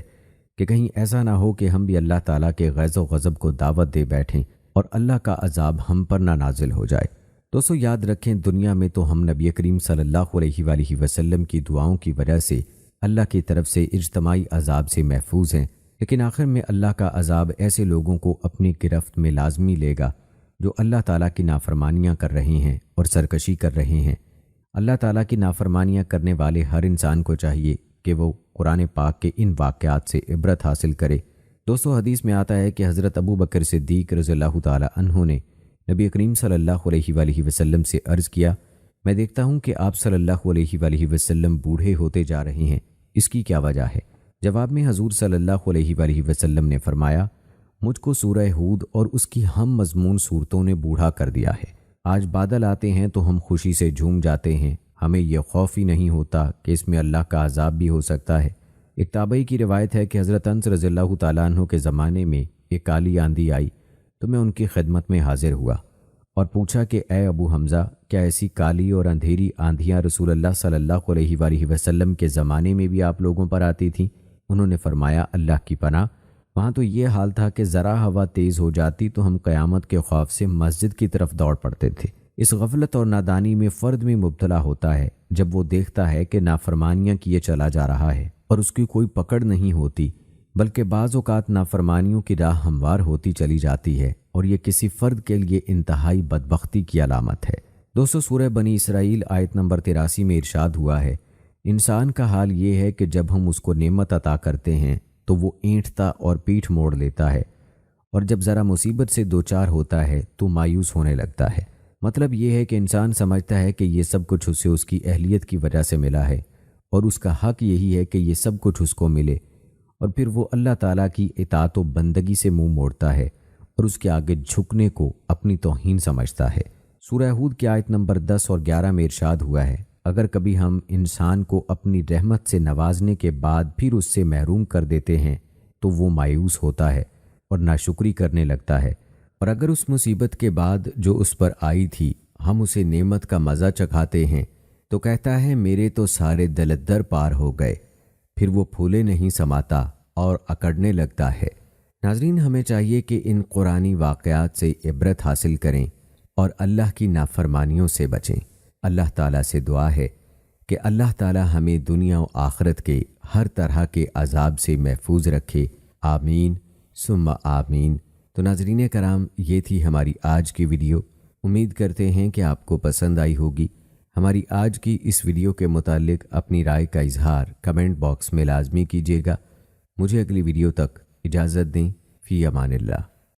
کہ کہیں ایسا نہ ہو کہ ہم بھی اللہ تعالیٰ کے غیظ و غضب کو دعوت دے بیٹھیں اور اللہ کا عذاب ہم پر نہ نازل ہو جائے۔ دوستو، یاد رکھیں، دنیا میں تو ہم نبی کریم صلی اللہ علیہ وآلہ وسلم کی دعاؤں کی وجہ سے اللہ کی طرف سے اجتماعی عذاب سے محفوظ ہیں، لیکن آخر میں اللہ کا عذاب ایسے لوگوں کو اپنی گرفت میں لازمی لے گا جو اللہ تعالیٰ کی نافرمانیاں کر رہے ہیں اور سرکشی کر رہے ہیں۔ اللہ تعالیٰ کی نافرمانیاں کرنے والے ہر انسان کو چاہیے کہ وہ قرآن پاک کے ان واقعات سے عبرت حاصل کرے۔ دوستو، حدیث میں آتا ہے کہ حضرت ابو بکر صدیق رضی اللہ تعالیٰ عنہ نے نبی کریم صلی اللہ علیہ وآلہ وسلم سے عرض کیا، میں دیکھتا ہوں کہ آپ صلی اللہ علیہ وآلہ وسلم بوڑھے ہوتے جا رہے ہیں، اس کی کیا وجہ ہے؟ جواب میں حضور صلی اللہ علیہ وآلہ وسلم نے فرمایا، مجھ کو سورہ ہود اور اس کی ہم مضمون صورتوں نے بوڑھا کر دیا ہے۔ آج بادل آتے ہیں تو ہم خوشی سے جھوم جاتے ہیں، ہمیں یہ خوف ہی نہیں ہوتا کہ اس میں اللہ کا عذاب بھی ہو سکتا ہے۔ ایک تابعی کی روایت ہے کہ حضرت انس رضی اللہ تعالیٰ عنہ کے زمانے میں ایک کالی آندھی آئی تو میں ان کی خدمت میں حاضر ہوا اور پوچھا کہ اے ابو حمزہ، کیا ایسی کالی اور اندھیری آندھیاں رسول اللہ صلی اللہ علیہ وآلہ وسلم کے زمانے میں بھی آپ لوگوں پر آتی تھیں؟ انہوں نے فرمایا اللہ کی پناہ، وہاں تو یہ حال تھا کہ ذرا ہوا تیز ہو جاتی تو ہم قیامت کے خوف سے مسجد کی طرف دوڑ پڑتے تھے۔ اس غفلت اور نادانی میں فرد میں مبتلا ہوتا ہے جب وہ دیکھتا ہے کہ نافرمانیاں کیے چلا جا رہا ہے اور اس کی کوئی پکڑ نہیں ہوتی، بلکہ بعض اوقات نافرمانیوں کی راہ ہموار ہوتی چلی جاتی ہے، اور یہ کسی فرد کے لیے انتہائی بدبختی کی علامت ہے۔ دوستو، سورہ بنی اسرائیل آیت نمبر 83 میں ارشاد ہوا ہے، انسان کا حال یہ ہے کہ جب ہم اس کو نعمت عطا کرتے ہیں تو وہ اینٹتا اور پیٹھ موڑ لیتا ہے، اور جب ذرا مصیبت سے دوچار ہوتا ہے تو مایوس ہونے لگتا ہے۔ مطلب یہ ہے کہ انسان سمجھتا ہے کہ یہ سب کچھ اسے اس کی اہلیت کی وجہ سے ملا ہے، اور اس کا حق یہی ہے کہ یہ سب کچھ اس کو ملے، اور پھر وہ اللہ تعالیٰ کی اطاعت و بندگی سے منہ موڑتا ہے اور اس کے آگے جھکنے کو اپنی توہین سمجھتا ہے۔ سورہ ہود کی آیت نمبر 10 اور 11 میں ارشاد ہوا ہے، اگر کبھی ہم انسان کو اپنی رحمت سے نوازنے کے بعد پھر اس سے محروم کر دیتے ہیں تو وہ مایوس ہوتا ہے اور ناشکری کرنے لگتا ہے، اور اگر اس مصیبت کے بعد جو اس پر آئی تھی ہم اسے نعمت کا مزہ چکھاتے ہیں تو کہتا ہے میرے تو سارے دلدر پار ہو گئے، پھر وہ پھولے نہیں سماتا اور اکڑنے لگتا ہے۔ ناظرین، ہمیں چاہیے کہ ان قرآنی واقعات سے عبرت حاصل کریں اور اللہ کی نافرمانیوں سے بچیں۔ اللہ تعالیٰ سے دعا ہے کہ اللہ تعالیٰ ہمیں دنیا و آخرت کے ہر طرح کے عذاب سے محفوظ رکھے، آمین ثم آمین۔ تو ناظرین کرام، یہ تھی ہماری آج کی ویڈیو۔ امید کرتے ہیں کہ آپ کو پسند آئی ہوگی۔ ہماری آج کی اس ویڈیو کے متعلق اپنی رائے کا اظہار کمنٹ باکس میں لازمی کیجیے گا۔ مجھے اگلی ویڈیو تک اجازت دیں۔ فی امان اللہ۔